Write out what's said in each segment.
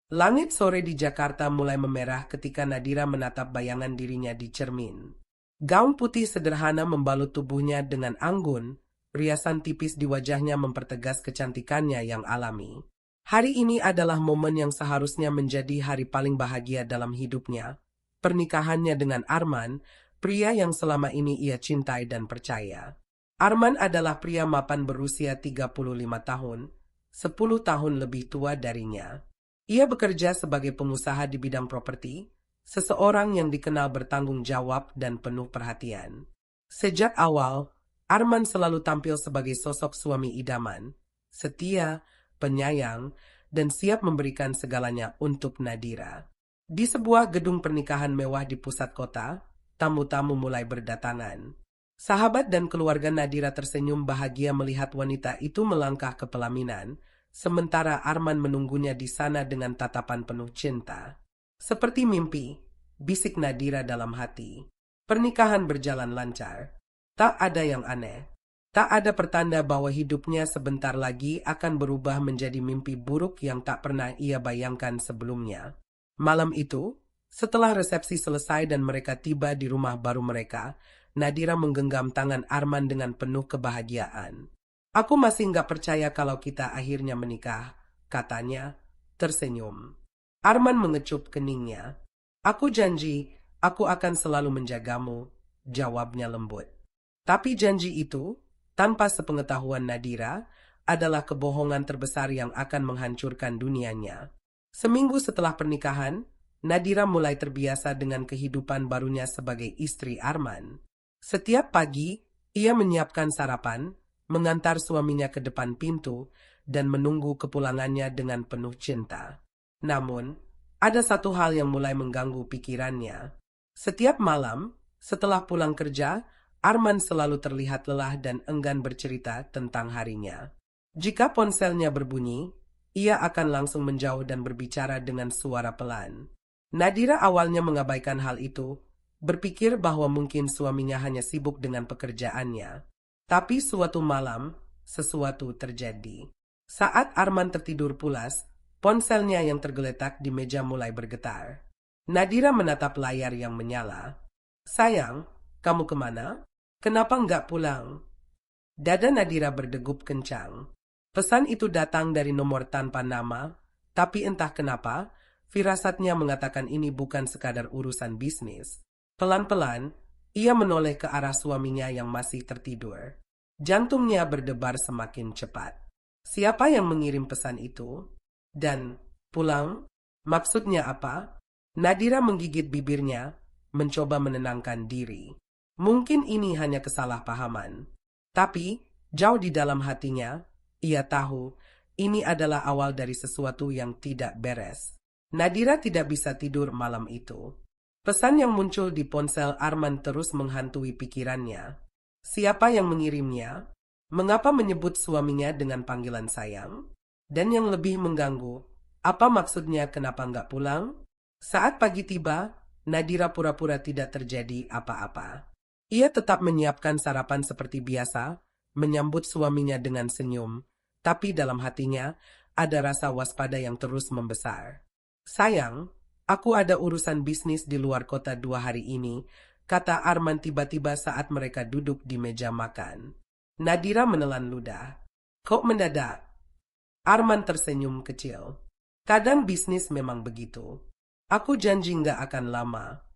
Langit sore di Jakarta mulai memerah ketika Nadira menatap bayangan dirinya di cermin. Gaun putih sederhana membalut tubuhnya dengan anggun, riasan tipis di wajahnya mempertegas kecantikannya yang alami. Hari ini adalah momen yang seharusnya menjadi hari paling bahagia dalam hidupnya. Pernikahannya dengan Arman, pria yang selama ini ia cintai dan percaya. Arman adalah pria mapan berusia 35 tahun, 10 tahun lebih tua darinya. Ia bekerja sebagai pengusaha di bidang properti, seseorang yang dikenal bertanggung jawab dan penuh perhatian. Sejak awal, Arman selalu tampil sebagai sosok suami idaman, setia, penyayang, dan siap memberikan segalanya untuk Nadira. Di sebuah gedung pernikahan mewah di pusat kota, tamu-tamu mulai berdatangan. Sahabat dan keluarga Nadira tersenyum bahagia melihat wanita itu melangkah ke pelaminan, sementara Arman menunggunya di sana dengan tatapan penuh cinta. Seperti mimpi, bisik Nadira dalam hati. Pernikahan berjalan lancar. Tak ada yang aneh. Tak ada pertanda bahwa hidupnya sebentar lagi akan berubah menjadi mimpi buruk yang tak pernah ia bayangkan sebelumnya. Malam itu, setelah resepsi selesai dan mereka tiba di rumah baru mereka, Nadira menggenggam tangan Arman dengan penuh kebahagiaan. Aku masih nggak percaya kalau kita akhirnya menikah, katanya, tersenyum. Arman mengecup keningnya. Aku janji, aku akan selalu menjagamu, jawabnya lembut. Tapi janji itu, tanpa sepengetahuan Nadira, adalah kebohongan terbesar yang akan menghancurkan dunianya. Seminggu setelah pernikahan, Nadira mulai terbiasa dengan kehidupan barunya sebagai istri Arman. Setiap pagi, ia menyiapkan sarapan, mengantar suaminya ke depan pintu, dan menunggu kepulangannya dengan penuh cinta. Namun, ada satu hal yang mulai mengganggu pikirannya. Setiap malam, setelah pulang kerja, Arman selalu terlihat lelah dan enggan bercerita tentang harinya. Jika ponselnya berbunyi, ia akan langsung menjauh dan berbicara dengan suara pelan. Nadira awalnya mengabaikan hal itu, berpikir bahwa mungkin suaminya hanya sibuk dengan pekerjaannya. Tapi suatu malam, sesuatu terjadi. Saat Arman tertidur pulas, ponselnya yang tergeletak di meja mulai bergetar. Nadira menatap layar yang menyala. Sayang, kamu kemana? Kenapa nggak pulang? Dada Nadira berdegup kencang. Pesan itu datang dari nomor tanpa nama, tapi entah kenapa, firasatnya mengatakan ini bukan sekadar urusan bisnis. Pelan-pelan, ia menoleh ke arah suaminya yang masih tertidur. Jantungnya berdebar semakin cepat. Siapa yang mengirim pesan itu? Dan, pulang? Maksudnya apa? Nadira menggigit bibirnya, mencoba menenangkan diri. Mungkin ini hanya kesalahpahaman. Tapi, jauh di dalam hatinya, ia tahu ini adalah awal dari sesuatu yang tidak beres. Nadira tidak bisa tidur malam itu. Pesan yang muncul di ponsel Arman terus menghantui pikirannya. Siapa yang mengirimnya? Mengapa menyebut suaminya dengan panggilan sayang? Dan yang lebih mengganggu, apa maksudnya kenapa nggak pulang? Saat pagi tiba, Nadira pura-pura tidak terjadi apa-apa. Ia tetap menyiapkan sarapan seperti biasa, menyambut suaminya dengan senyum, tapi dalam hatinya ada rasa waspada yang terus membesar. Sayang, aku ada urusan bisnis di luar kota 2 hari ini, kata Arman tiba-tiba saat mereka duduk di meja makan. Nadira menelan ludah. Kok mendadak? Arman tersenyum kecil. Kadang bisnis memang begitu. Aku janji nggak akan lama.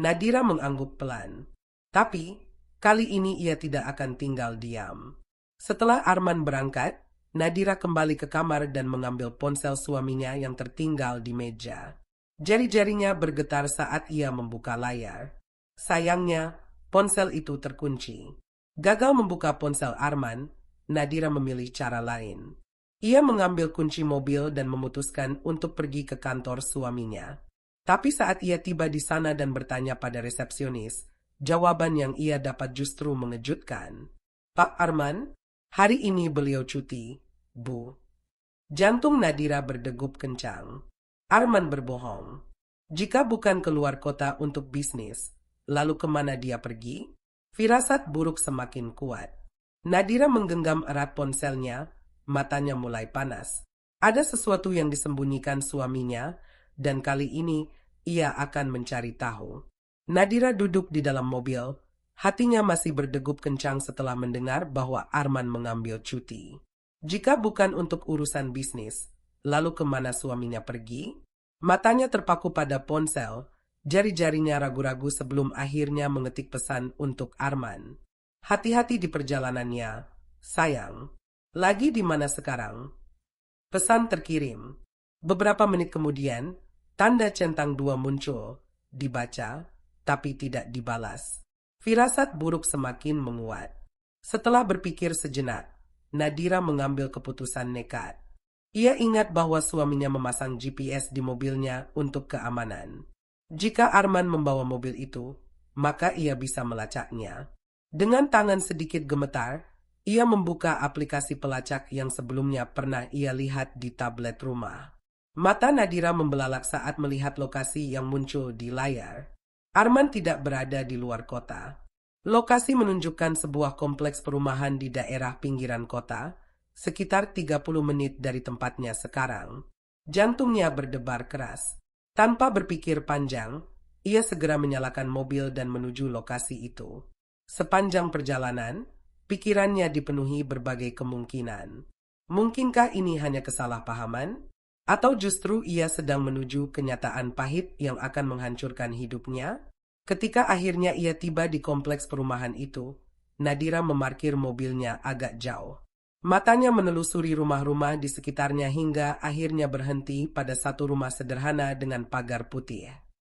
Nadira mengangguk pelan. Tapi, kali ini ia tidak akan tinggal diam. Setelah Arman berangkat, Nadira kembali ke kamar dan mengambil ponsel suaminya yang tertinggal di meja. Jari-jarinya bergetar saat ia membuka layar. Sayangnya, ponsel itu terkunci. Gagal membuka ponsel Arman, Nadira memilih cara lain. Ia mengambil kunci mobil dan memutuskan untuk pergi ke kantor suaminya. Tapi saat ia tiba di sana dan bertanya pada resepsionis, jawaban yang ia dapat justru mengejutkan. Pak Arman, hari ini beliau cuti, Bu. Jantung Nadira berdegup kencang. Arman berbohong. Jika bukan keluar kota untuk bisnis, lalu kemana dia pergi? Firasat buruk semakin kuat. Nadira menggenggam erat ponselnya, matanya mulai panas. Ada sesuatu yang disembunyikan suaminya, dan kali ini ia akan mencari tahu. Nadira duduk di dalam mobil, hatinya masih berdegup kencang setelah mendengar bahwa Arman mengambil cuti. Jika bukan untuk urusan bisnis, lalu kemana suaminya pergi? Matanya terpaku pada ponsel, jari-jarinya ragu-ragu sebelum akhirnya mengetik pesan untuk Arman. Hati-hati di perjalanannya, sayang. Lagi di mana sekarang? Pesan terkirim. Beberapa menit kemudian, tanda centang 2 muncul, dibaca, tapi tidak dibalas. Firasat buruk semakin menguat. Setelah berpikir sejenak, Nadira mengambil keputusan nekat. Ia ingat bahwa suaminya memasang GPS di mobilnya untuk keamanan. Jika Arman membawa mobil itu, maka ia bisa melacaknya. Dengan tangan sedikit gemetar, ia membuka aplikasi pelacak yang sebelumnya pernah ia lihat di tablet rumah. Mata Nadira membelalak saat melihat lokasi yang muncul di layar. Arman tidak berada di luar kota. Lokasi menunjukkan sebuah kompleks perumahan di daerah pinggiran kota, sekitar 30 menit dari tempatnya sekarang. Jantungnya berdebar keras. Tanpa berpikir panjang, ia segera menyalakan mobil dan menuju lokasi itu. Sepanjang perjalanan, pikirannya dipenuhi berbagai kemungkinan. Mungkinkah ini hanya kesalahpahaman? Atau justru ia sedang menuju kenyataan pahit yang akan menghancurkan hidupnya? Ketika akhirnya ia tiba di kompleks perumahan itu, Nadira memarkir mobilnya agak jauh. Matanya menelusuri rumah-rumah di sekitarnya hingga akhirnya berhenti pada satu rumah sederhana dengan pagar putih.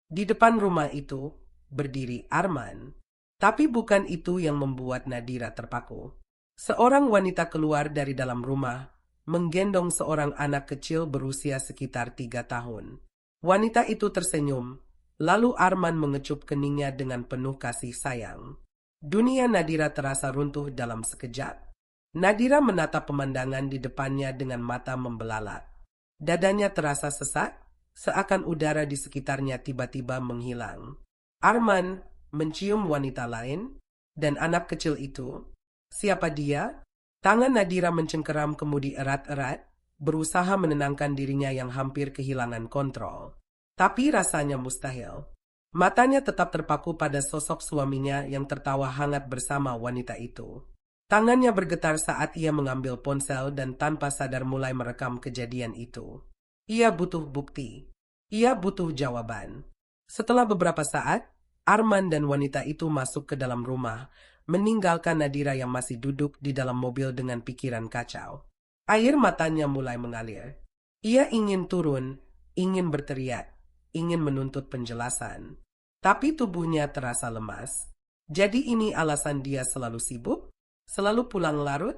Di depan rumah itu, berdiri Arman. Tapi bukan itu yang membuat Nadira terpaku. Seorang wanita keluar dari dalam rumah, menggendong seorang anak kecil berusia sekitar 3 tahun. Wanita itu tersenyum, lalu Arman mengecup keningnya dengan penuh kasih sayang. Dunia Nadira terasa runtuh dalam sekejap. Nadira menatap pemandangan di depannya dengan mata membelalak. Dadanya terasa sesak, seakan udara di sekitarnya tiba-tiba menghilang. Arman mencium wanita lain, dan anak kecil itu. Siapa dia? Tangan Nadira mencengkeram kemudi erat-erat, berusaha menenangkan dirinya yang hampir kehilangan kontrol. Tapi rasanya mustahil. Matanya tetap terpaku pada sosok suaminya yang tertawa hangat bersama wanita itu. Tangannya bergetar saat ia mengambil ponsel dan tanpa sadar mulai merekam kejadian itu. Ia butuh bukti. Ia butuh jawaban. Setelah beberapa saat, Arman dan wanita itu masuk ke dalam rumah, meninggalkan Nadira yang masih duduk di dalam mobil dengan pikiran kacau. Air matanya mulai mengalir. Ia ingin turun, ingin berteriak, ingin menuntut penjelasan. Tapi tubuhnya terasa lemas. Jadi ini alasan dia selalu sibuk? Selalu pulang larut?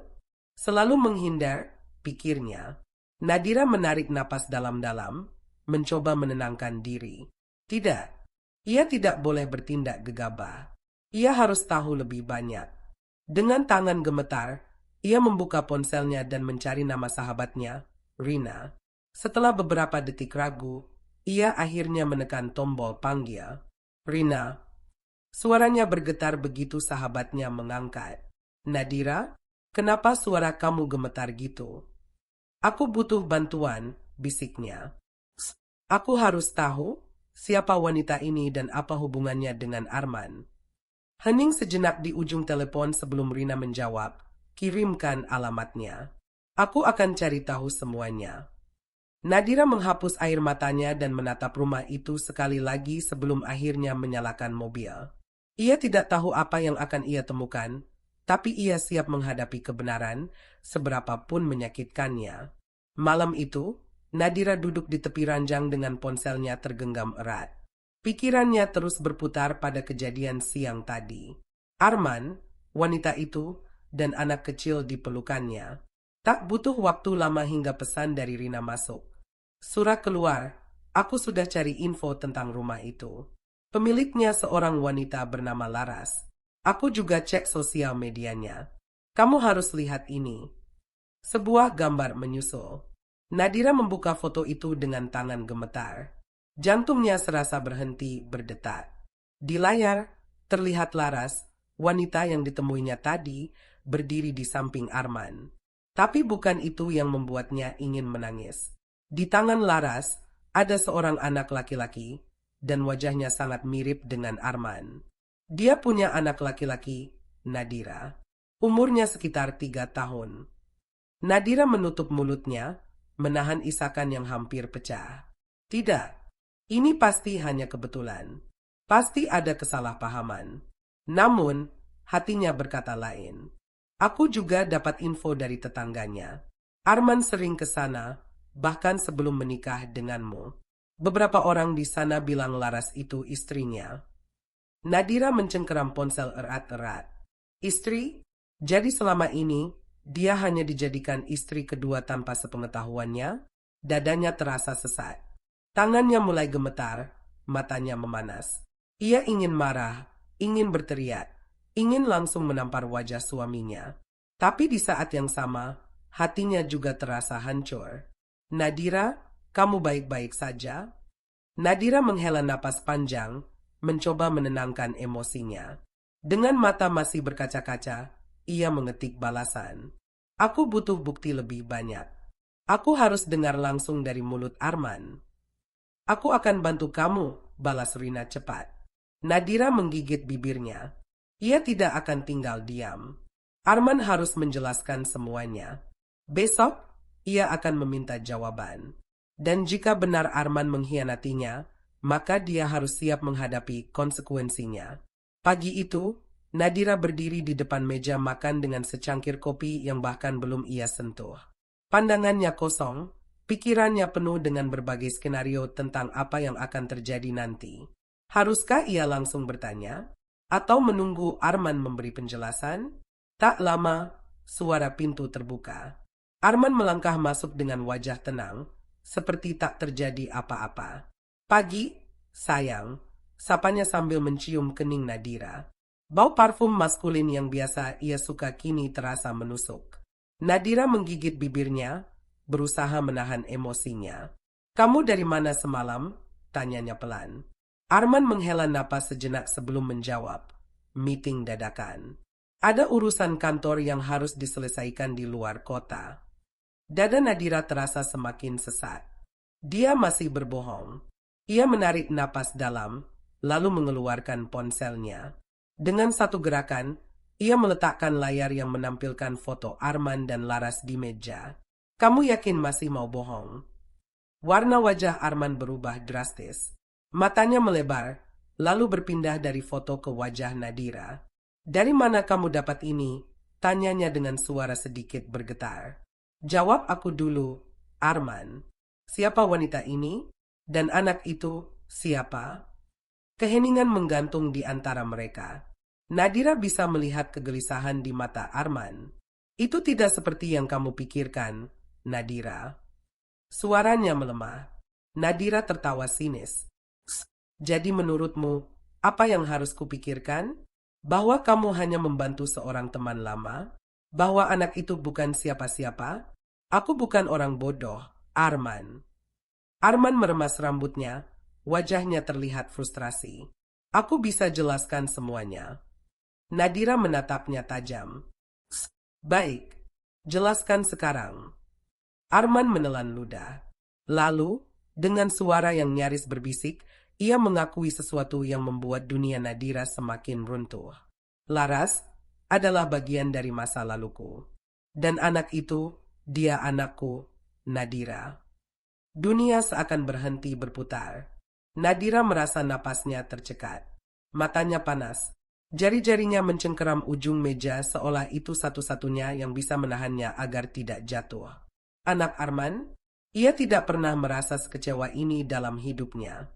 Selalu menghindar? Pikirnya. Nadira menarik napas dalam-dalam, mencoba menenangkan diri. Tidak, ia tidak boleh bertindak gegabah. Ia harus tahu lebih banyak. Dengan tangan gemetar, ia membuka ponselnya dan mencari nama sahabatnya, Rina. Setelah beberapa detik ragu, ia akhirnya menekan tombol panggil. Rina. Suaranya bergetar begitu sahabatnya mengangkat. Nadira, kenapa suara kamu gemetar gitu? Aku butuh bantuan, bisiknya. Aku harus tahu siapa wanita ini dan apa hubungannya dengan Arman. Hening sejenak di ujung telepon sebelum Rina menjawab, kirimkan alamatnya. Aku akan cari tahu semuanya. Nadira menghapus air matanya dan menatap rumah itu sekali lagi sebelum akhirnya menyalakan mobil. Ia tidak tahu apa yang akan ia temukan, tapi ia siap menghadapi kebenaran, seberapapun menyakitkannya. Malam itu, Nadira duduk di tepi ranjang dengan ponselnya tergenggam erat. Pikirannya terus berputar pada kejadian siang tadi. Arman, wanita itu, dan anak kecil di pelukannya. Tak butuh waktu lama hingga pesan dari Rina masuk. Surah keluar, aku sudah cari info tentang rumah itu. Pemiliknya seorang wanita bernama Laras. Aku juga cek sosial medianya. Kamu harus lihat ini. Sebuah gambar menyusul. Nadira membuka foto itu dengan tangan gemetar. Jantungnya serasa berhenti berdetak. Di layar, terlihat Laras, wanita yang ditemuinya tadi, berdiri di samping Arman. Tapi bukan itu yang membuatnya ingin menangis. Di tangan Laras, ada seorang anak laki-laki, dan wajahnya sangat mirip dengan Arman. Dia punya anak laki-laki, Nadira. Umurnya sekitar 3 tahun. Nadira menutup mulutnya, menahan isakan yang hampir pecah. Tidak, ini pasti hanya kebetulan. Pasti ada kesalahpahaman. Namun, hatinya berkata lain. Aku juga dapat info dari tetangganya. Arman sering ke sana, bahkan sebelum menikah denganmu. Beberapa orang di sana bilang Laras itu istrinya. Nadira mencengkeram ponsel erat-erat. Istri? Jadi selama ini, dia hanya dijadikan istri kedua tanpa sepengetahuannya? Dadanya terasa sesak. Tangannya mulai gemetar, matanya memanas. Ia ingin marah, ingin berteriak, ingin langsung menampar wajah suaminya. Tapi di saat yang sama, hatinya juga terasa hancur. Nadira, kamu baik-baik saja? Nadira menghela napas panjang, mencoba menenangkan emosinya. Dengan mata masih berkaca-kaca, ia mengetik balasan. Aku butuh bukti lebih banyak. Aku harus dengar langsung dari mulut Arman. Aku akan bantu kamu, balas Rina cepat. Nadira menggigit bibirnya. Ia tidak akan tinggal diam. Arman harus menjelaskan semuanya. Besok, ia akan meminta jawaban. Dan jika benar Arman mengkhianatinya, maka dia harus siap menghadapi konsekuensinya. Pagi itu, Nadira berdiri di depan meja makan dengan secangkir kopi yang bahkan belum ia sentuh. Pandangannya kosong, pikirannya penuh dengan berbagai skenario tentang apa yang akan terjadi nanti. Haruskah ia langsung bertanya? Atau menunggu Arman memberi penjelasan? Tak lama, suara pintu terbuka. Arman melangkah masuk dengan wajah tenang, seperti tak terjadi apa-apa. Pagi, sayang, sapanya sambil mencium kening Nadira. Bau parfum maskulin yang biasa ia suka kini terasa menusuk. Nadira menggigit bibirnya, berusaha menahan emosinya. Kamu dari mana semalam? Tanyanya pelan. Arman menghela napas sejenak sebelum menjawab. Meeting dadakan. Ada urusan kantor yang harus diselesaikan di luar kota. Dada Nadira terasa semakin sesak. Dia masih berbohong. Ia menarik napas dalam, lalu mengeluarkan ponselnya. Dengan satu gerakan, ia meletakkan layar yang menampilkan foto Arman dan Laras di meja. Kamu yakin masih mau bohong? Warna wajah Arman berubah drastis. Matanya melebar, lalu berpindah dari foto ke wajah Nadira. Dari mana kamu dapat ini? Tanyanya dengan suara sedikit bergetar. Jawab aku dulu, Arman. Siapa wanita ini? Dan anak itu siapa? Keheningan menggantung di antara mereka. Nadira bisa melihat kegelisahan di mata Arman. Itu tidak seperti yang kamu pikirkan, Nadira. Suaranya melemah. Nadira tertawa sinis. Jadi menurutmu, apa yang harus kupikirkan? Bahwa kamu hanya membantu seorang teman lama? Bahwa anak itu bukan siapa-siapa? Aku bukan orang bodoh, Arman. Arman meremas rambutnya, wajahnya terlihat frustrasi. Aku bisa jelaskan semuanya. Nadira menatapnya tajam. Baik, jelaskan sekarang. Arman menelan ludah. Lalu, dengan suara yang nyaris berbisik, ia mengakui sesuatu yang membuat dunia Nadira semakin runtuh. Laras adalah bagian dari masa laluku. Dan anak itu, dia anakku, Nadira. Dunia seakan berhenti berputar. Nadira merasa napasnya tercekat. Matanya panas. Jari-jarinya mencengkeram ujung meja seolah itu satu-satunya yang bisa menahannya agar tidak jatuh. Anak Arman? Ia tidak pernah merasa sekecewa ini dalam hidupnya.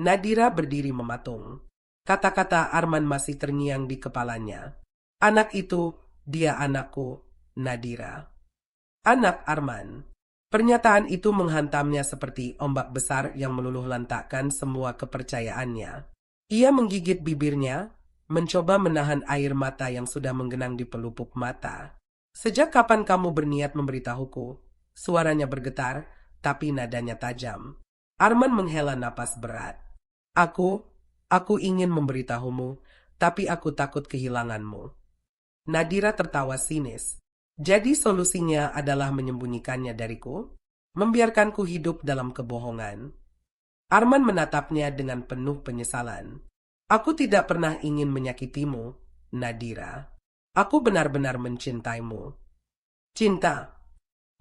Nadira berdiri mematung. Kata-kata Arman masih terngiang di kepalanya. Anak itu, dia anakku, Nadira. Anak Arman. Pernyataan itu menghantamnya seperti ombak besar yang meluluh lantakkan semua kepercayaannya. Ia menggigit bibirnya, mencoba menahan air mata yang sudah menggenang di pelupuk mata. Sejak kapan kamu berniat memberitahuku? Suaranya bergetar, tapi nadanya tajam. Arman menghela napas berat. Aku ingin memberitahumu, tapi aku takut kehilanganmu. Nadira tertawa sinis. Jadi solusinya adalah menyembunyikannya dariku? Membiarkanku hidup dalam kebohongan? Arman menatapnya dengan penuh penyesalan. Aku tidak pernah ingin menyakitimu, Nadira. Aku benar-benar mencintaimu. Cinta.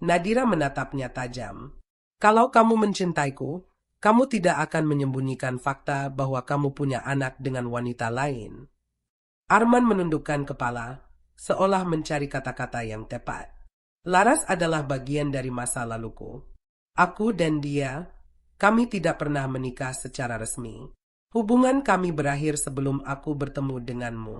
Nadira menatapnya tajam. Kalau kamu mencintaiku, kamu tidak akan menyembunyikan fakta bahwa kamu punya anak dengan wanita lain. Arman menundukkan kepala, seolah mencari kata-kata yang tepat. Laras adalah bagian dari masa laluku. Aku dan dia, kami tidak pernah menikah secara resmi. Hubungan kami berakhir sebelum aku bertemu denganmu.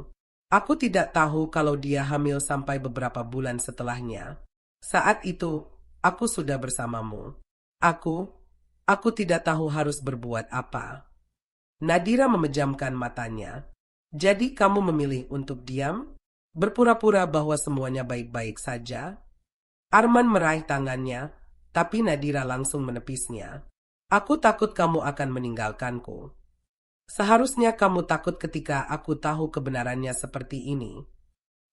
Aku tidak tahu kalau dia hamil sampai beberapa bulan setelahnya. Saat itu, aku sudah bersamamu. Aku tidak tahu harus berbuat apa. Nadira memejamkan matanya. Jadi kamu memilih untuk diam? Berpura-pura bahwa semuanya baik-baik saja? Arman meraih tangannya, tapi Nadira langsung menepisnya. Aku takut kamu akan meninggalkanku. Seharusnya kamu takut ketika aku tahu kebenarannya seperti ini.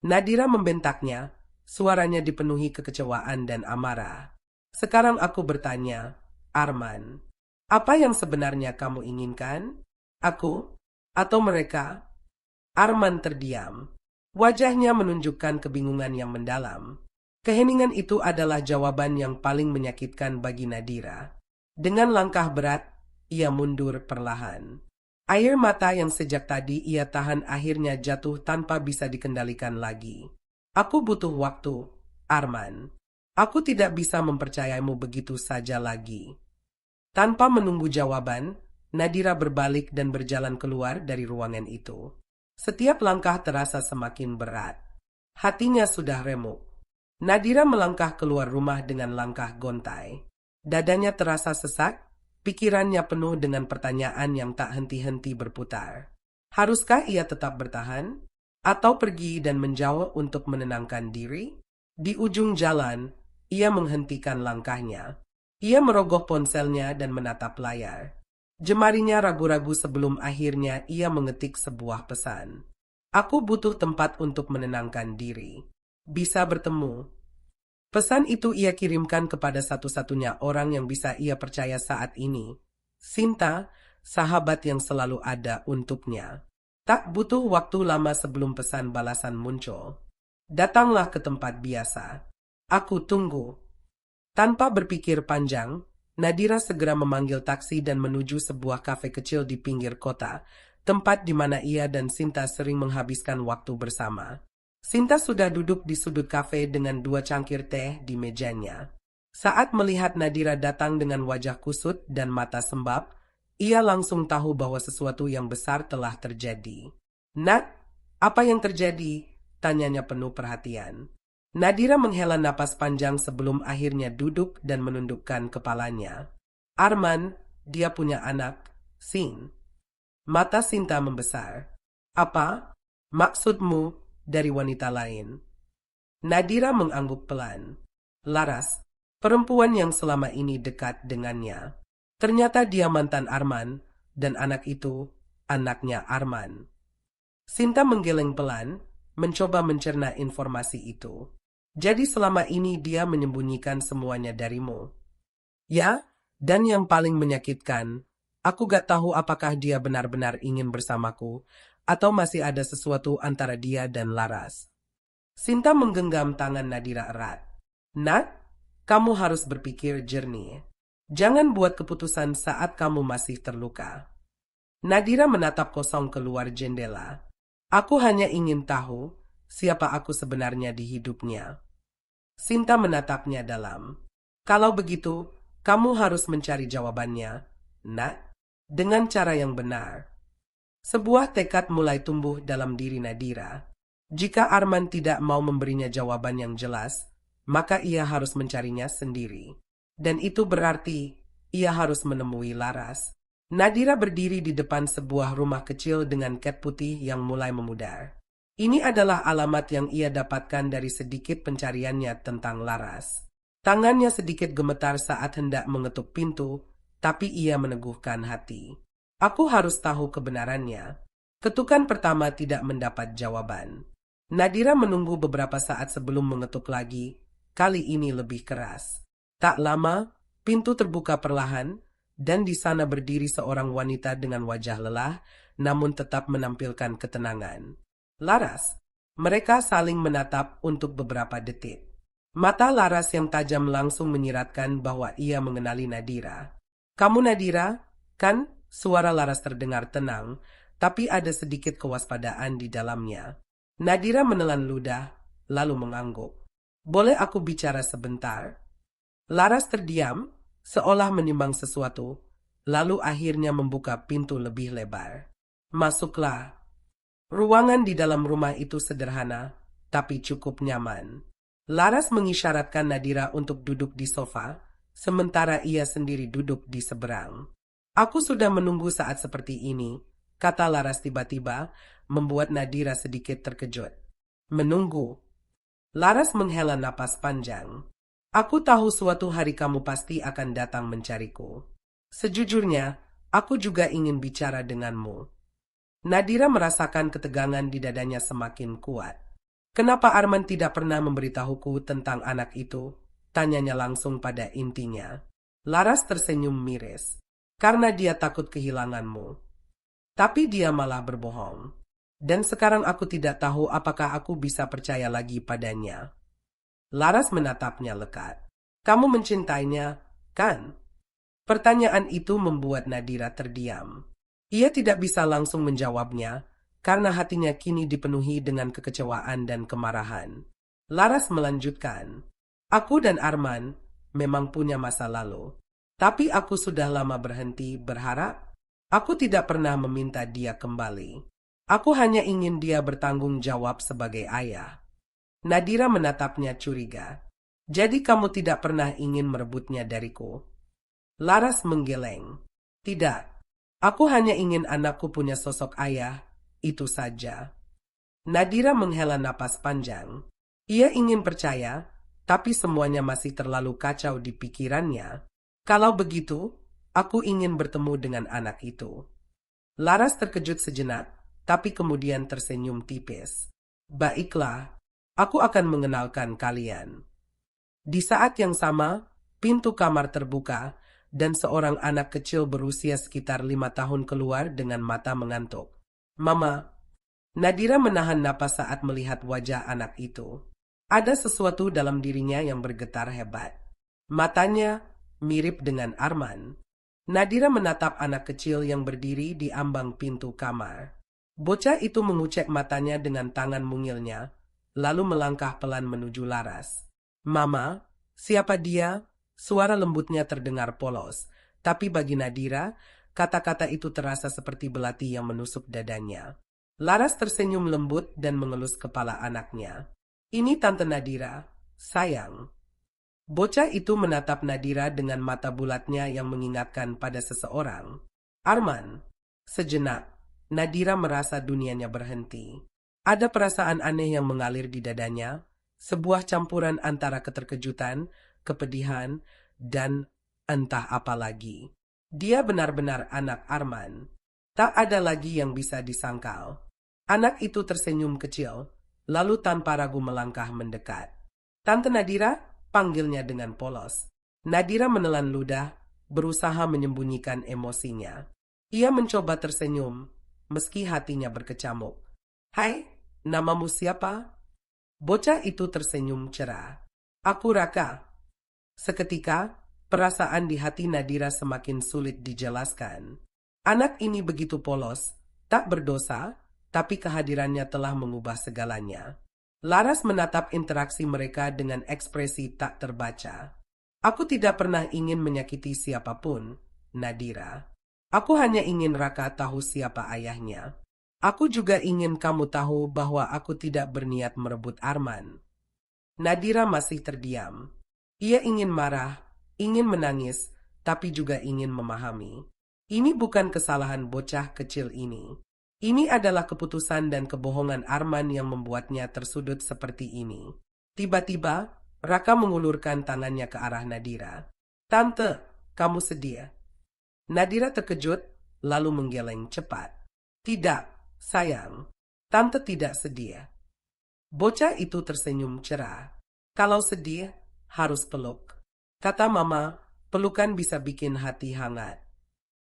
Nadira membentaknya, suaranya dipenuhi kekecewaan dan amarah. Sekarang aku bertanya, Arman, apa yang sebenarnya kamu inginkan? Aku? Atau mereka? Arman terdiam. Wajahnya menunjukkan kebingungan yang mendalam. Keheningan itu adalah jawaban yang paling menyakitkan bagi Nadira. Dengan langkah berat, ia mundur perlahan. Air mata yang sejak tadi ia tahan akhirnya jatuh tanpa bisa dikendalikan lagi. Aku butuh waktu, Arman. Aku tidak bisa mempercayaimu begitu saja lagi. Tanpa menunggu jawaban, Nadira berbalik dan berjalan keluar dari ruangan itu. Setiap langkah terasa semakin berat. Hatinya sudah remuk. Nadira melangkah keluar rumah dengan langkah gontai. Dadanya terasa sesak, pikirannya penuh dengan pertanyaan yang tak henti-henti berputar. Haruskah ia tetap bertahan? Atau pergi dan menjauh untuk menenangkan diri? Di ujung jalan, ia menghentikan langkahnya. Ia merogoh ponselnya dan menatap layar. Jemarinya ragu-ragu sebelum akhirnya ia mengetik sebuah pesan. Aku butuh tempat untuk menenangkan diri. Bisa bertemu. Pesan itu ia kirimkan kepada satu-satunya orang yang bisa ia percaya saat ini. Sinta, sahabat yang selalu ada untuknya. Tak butuh waktu lama sebelum pesan balasan muncul. Datanglah ke tempat biasa. Aku tunggu. Tanpa berpikir panjang, Nadira segera memanggil taksi dan menuju sebuah kafe kecil di pinggir kota, tempat di mana ia dan Sinta sering menghabiskan waktu bersama. Sinta sudah duduk di sudut kafe dengan 2 cangkir teh di mejanya. Saat melihat Nadira datang dengan wajah kusut dan mata sembab, ia langsung tahu bahwa sesuatu yang besar telah terjadi. "Nat, apa yang terjadi?" tanyanya penuh perhatian. Nadira menghela napas panjang sebelum akhirnya duduk dan menundukkan kepalanya. "Arman, dia punya anak, Sin." Mata Sinta membesar. "Apa? Maksudmu dari wanita lain?" Nadira mengangguk pelan. "Laras, perempuan yang selama ini dekat dengannya. Ternyata dia mantan Arman, dan anak itu, anaknya Arman." Sinta menggeleng pelan, mencoba mencerna informasi itu. "Jadi selama ini dia menyembunyikan semuanya darimu?" "Ya, dan yang paling menyakitkan, aku gak tahu apakah dia benar-benar ingin bersamaku, atau masih ada sesuatu antara dia dan Laras." Sinta menggenggam tangan Nadira erat. "Nat, kamu harus berpikir jernih. Jangan buat keputusan saat kamu masih terluka." Nadira menatap kosong keluar jendela. "Aku hanya ingin tahu siapa aku sebenarnya di hidupnya." Sinta menatapnya dalam. "Kalau begitu, kamu harus mencari jawabannya, Nat, dengan cara yang benar." Sebuah tekad mulai tumbuh dalam diri Nadira. Jika Arman tidak mau memberinya jawaban yang jelas, maka ia harus mencarinya sendiri. Dan itu berarti ia harus menemui Laras. Nadira berdiri di depan sebuah rumah kecil dengan cat putih yang mulai memudar. Ini adalah alamat yang ia dapatkan dari sedikit pencariannya tentang Laras. Tangannya sedikit gemetar saat hendak mengetuk pintu, tapi ia meneguhkan hati. "Aku harus tahu kebenarannya." Ketukan pertama tidak mendapat jawaban. Nadira menunggu beberapa saat sebelum mengetuk lagi, kali ini lebih keras. Tak lama, pintu terbuka perlahan, dan di sana berdiri seorang wanita dengan wajah lelah, namun tetap menampilkan ketenangan. Laras. Mereka saling menatap untuk beberapa detik. Mata Laras yang tajam langsung menyiratkan bahwa ia mengenali Nadira. "Kamu Nadira, kan?" Suara Laras terdengar tenang, tapi ada sedikit kewaspadaan di dalamnya. Nadira menelan ludah, lalu mengangguk. "Boleh aku bicara sebentar?" Laras terdiam, seolah menimbang sesuatu, lalu akhirnya membuka pintu lebih lebar. "Masuklah." Ruangan di dalam rumah itu sederhana, tapi cukup nyaman. Laras mengisyaratkan Nadira untuk duduk di sofa, sementara ia sendiri duduk di seberang. "Aku sudah menunggu saat seperti ini," kata Laras tiba-tiba, membuat Nadira sedikit terkejut. "Menunggu?" Laras menghela napas panjang. "Aku tahu suatu hari kamu pasti akan datang mencariku. Sejujurnya, aku juga ingin bicara denganmu." Nadira merasakan ketegangan di dadanya semakin kuat. "Kenapa Arman tidak pernah memberitahuku tentang anak itu?" tanyanya langsung pada intinya. Laras tersenyum miris. "Karena dia takut kehilanganmu." Tapi dia malah berbohong. Dan sekarang aku tidak tahu apakah aku bisa percaya lagi padanya. Laras menatapnya lekat. "Kamu mencintainya, kan?" Pertanyaan itu membuat Nadira terdiam. Ia tidak bisa langsung menjawabnya, karena hatinya kini dipenuhi dengan kekecewaan dan kemarahan. Laras melanjutkan, "Aku dan Arman memang punya masa lalu. Tapi aku sudah lama berhenti berharap. Aku tidak pernah meminta dia kembali. Aku hanya ingin dia bertanggung jawab sebagai ayah." Nadira menatapnya curiga. "Jadi kamu tidak pernah ingin merebutnya dariku?" Laras menggeleng. "Tidak. Aku hanya ingin anakku punya sosok ayah, itu saja." Nadira menghela napas panjang. Ia ingin percaya, tapi semuanya masih terlalu kacau di pikirannya. "Kalau begitu, aku ingin bertemu dengan anak itu." Laras terkejut sejenak, tapi kemudian tersenyum tipis. "Baiklah, aku akan mengenalkan kalian." Di saat yang sama, pintu kamar terbuka, dan seorang anak kecil berusia sekitar 5 tahun keluar dengan mata mengantuk. "Mama." Nadira menahan napas saat melihat wajah anak itu. Ada sesuatu dalam dirinya yang bergetar hebat. Matanya mirip dengan Arman. Nadira menatap anak kecil yang berdiri di ambang pintu kamar. Bocah itu mengucek matanya dengan tangan mungilnya, lalu melangkah pelan menuju Laras. "Mama, siapa dia?" Suara lembutnya terdengar polos, tapi bagi Nadira, kata-kata itu terasa seperti belati yang menusuk dadanya. Laras tersenyum lembut dan mengelus kepala anaknya. "Ini Tante Nadira, sayang." Bocah itu menatap Nadira dengan mata bulatnya yang mengingatkan pada seseorang. "Arman." Sejenak, Nadira merasa dunianya berhenti. Ada perasaan aneh yang mengalir di dadanya, sebuah campuran antara keterkejutan, kepedihan, dan entah apa lagi. Dia benar-benar anak Arman. Tak ada lagi yang bisa disangkal. Anak itu tersenyum kecil, lalu tanpa ragu melangkah mendekat. "Tante Nadira?" panggilnya dengan polos. Nadira menelan ludah, berusaha menyembunyikan emosinya. Ia mencoba tersenyum, meski hatinya berkecamuk. "Hai, namamu siapa?" Bocah itu tersenyum cerah. "Aku Raka." Seketika, perasaan di hati Nadira semakin sulit dijelaskan. Anak ini begitu polos, tak berdosa, tapi kehadirannya telah mengubah segalanya. Laras menatap interaksi mereka dengan ekspresi tak terbaca. "Aku tidak pernah ingin menyakiti siapapun, Nadira. Aku hanya ingin Raka tahu siapa ayahnya. Aku juga ingin kamu tahu bahwa aku tidak berniat merebut Arman." Nadira masih terdiam. Ia ingin marah, ingin menangis, tapi juga ingin memahami. Ini bukan kesalahan bocah kecil ini. Ini adalah keputusan dan kebohongan Arman yang membuatnya tersudut seperti ini. Tiba-tiba, Raka mengulurkan tangannya ke arah Nadira. "Tante, kamu sedih?" Nadira terkejut, lalu menggeleng cepat. "Tidak, sayang. Tante tidak sedih." Bocah itu tersenyum cerah. Kalau sedih, harus peluk. Kata Mama, pelukan bisa bikin hati hangat.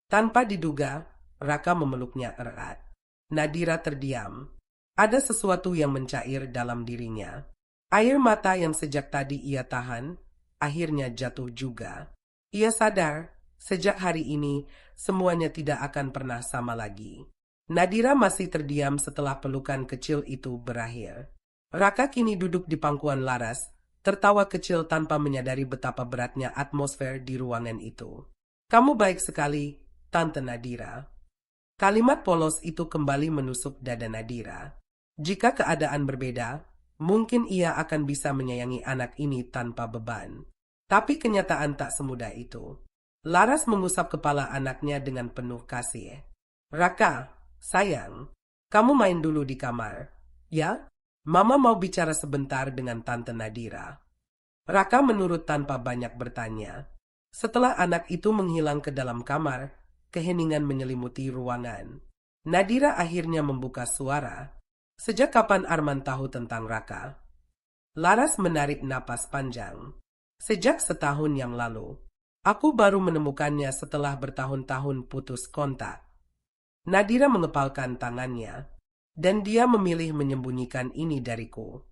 Tanpa diduga, Raka memeluknya erat. Nadira terdiam. Ada sesuatu yang mencair dalam dirinya. Air mata yang sejak tadi ia tahan, akhirnya jatuh juga. Ia sadar, sejak hari ini, semuanya tidak akan pernah sama lagi. Nadira masih terdiam setelah pelukan kecil itu berakhir. Raka kini duduk di pangkuan Laras, tertawa kecil tanpa menyadari betapa beratnya atmosfer di ruangan itu. Kamu baik sekali, Tante Nadira. Kalimat polos itu kembali menusuk dada Nadira. Jika keadaan berbeda, mungkin ia akan bisa menyayangi anak ini tanpa beban. Tapi kenyataan tak semudah itu. Laras mengusap kepala anaknya dengan penuh kasih. Raka, sayang, kamu main dulu di kamar. Ya? Mama mau bicara sebentar dengan Tante Nadira. Raka menurut tanpa banyak bertanya. Setelah anak itu menghilang ke dalam kamar, keheningan menyelimuti ruangan. Nadira akhirnya membuka suara. Sejak kapan Arman tahu tentang Raka? Laras menarik napas panjang. Sejak setahun yang lalu. Aku baru menemukannya setelah bertahun-tahun putus kontak. Nadira mengepalkan tangannya, dan dia memilih menyembunyikan ini dariku.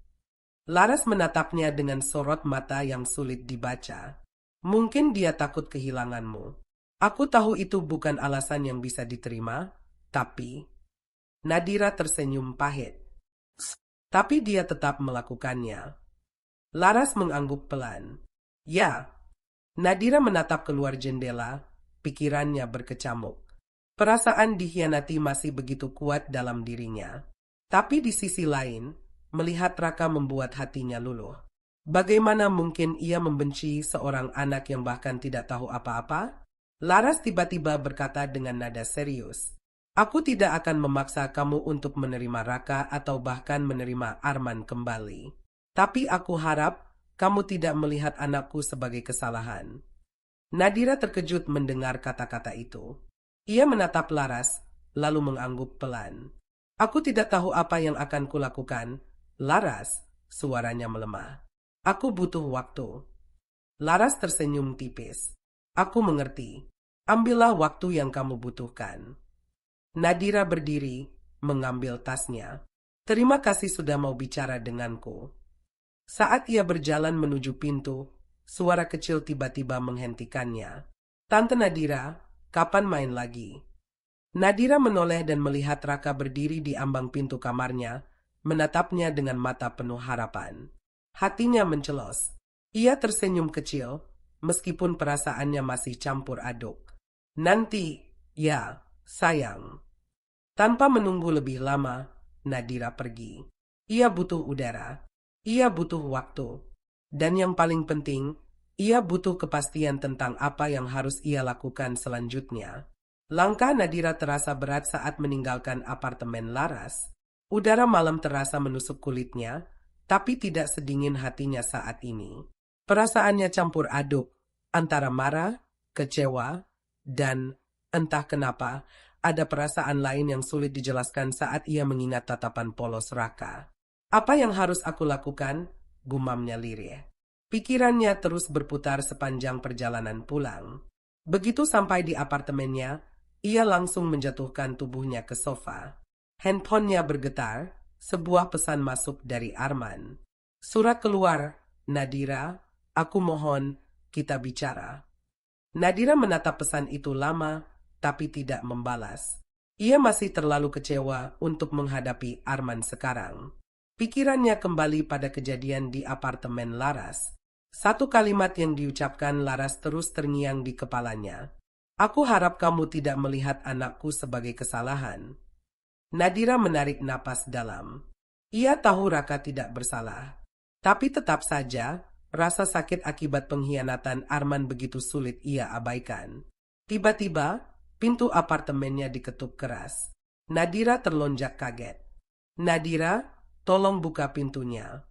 Laras menatapnya dengan sorot mata yang sulit dibaca. Mungkin dia takut kehilanganmu. Aku tahu itu bukan alasan yang bisa diterima, tapi... Nadira tersenyum pahit. Tapi dia tetap melakukannya. Laras mengangguk pelan. Ya. Nadira menatap keluar jendela, pikirannya berkecamuk. Perasaan dikhianati masih begitu kuat dalam dirinya. Tapi di sisi lain, melihat Raka membuat hatinya luluh. Bagaimana mungkin ia membenci seorang anak yang bahkan tidak tahu apa-apa? Laras tiba-tiba berkata dengan nada serius. Aku tidak akan memaksa kamu untuk menerima Raka atau bahkan menerima Arman kembali. Tapi aku harap kamu tidak melihat anakku sebagai kesalahan. Nadira terkejut mendengar kata-kata itu. Ia menatap Laras, lalu mengangguk pelan. Aku tidak tahu apa yang akan kulakukan. Laras, suaranya melemah. Aku butuh waktu. Laras tersenyum tipis. Aku mengerti. Ambillah waktu yang kamu butuhkan. Nadira berdiri, mengambil tasnya. Terima kasih sudah mau bicara denganku. Saat ia berjalan menuju pintu, suara kecil tiba-tiba menghentikannya. Tante Nadira, kapan main lagi? Nadira menoleh dan melihat Raka berdiri di ambang pintu kamarnya, menatapnya dengan mata penuh harapan. Hatinya mencelos. Ia tersenyum kecil, meskipun perasaannya masih campur aduk. Nanti, ya, sayang. Tanpa menunggu lebih lama, Nadira pergi. Ia butuh udara. Ia butuh waktu. Dan yang paling penting, ia butuh kepastian tentang apa yang harus ia lakukan selanjutnya. Langkah Nadira terasa berat saat meninggalkan apartemen Laras. Udara malam terasa menusuk kulitnya, tapi tidak sedingin hatinya saat ini. Perasaannya campur aduk, antara marah, kecewa, dan entah kenapa, ada perasaan lain yang sulit dijelaskan saat ia mengingat tatapan polos Raka. Apa yang harus aku lakukan? Gumamnya lirih. Pikirannya terus berputar sepanjang perjalanan pulang. Begitu sampai di apartemennya, ia langsung menjatuhkan tubuhnya ke sofa. Handphonenya bergetar, sebuah pesan masuk dari Arman. Surat keluar, Nadira, aku mohon, kita bicara. Nadira menatap pesan itu lama, tapi tidak membalas. Ia masih terlalu kecewa untuk menghadapi Arman sekarang. Pikirannya kembali pada kejadian di apartemen Laras. Satu kalimat yang diucapkan Laras terus terngiang di kepalanya. Aku harap kamu tidak melihat anakku sebagai kesalahan. Nadira menarik napas dalam. Ia tahu Raka tidak bersalah. Tapi tetap saja, rasa sakit akibat pengkhianatan Arman begitu sulit ia abaikan. Tiba-tiba, pintu apartemennya diketuk keras. Nadira terlonjak kaget. Nadira, tolong buka pintunya.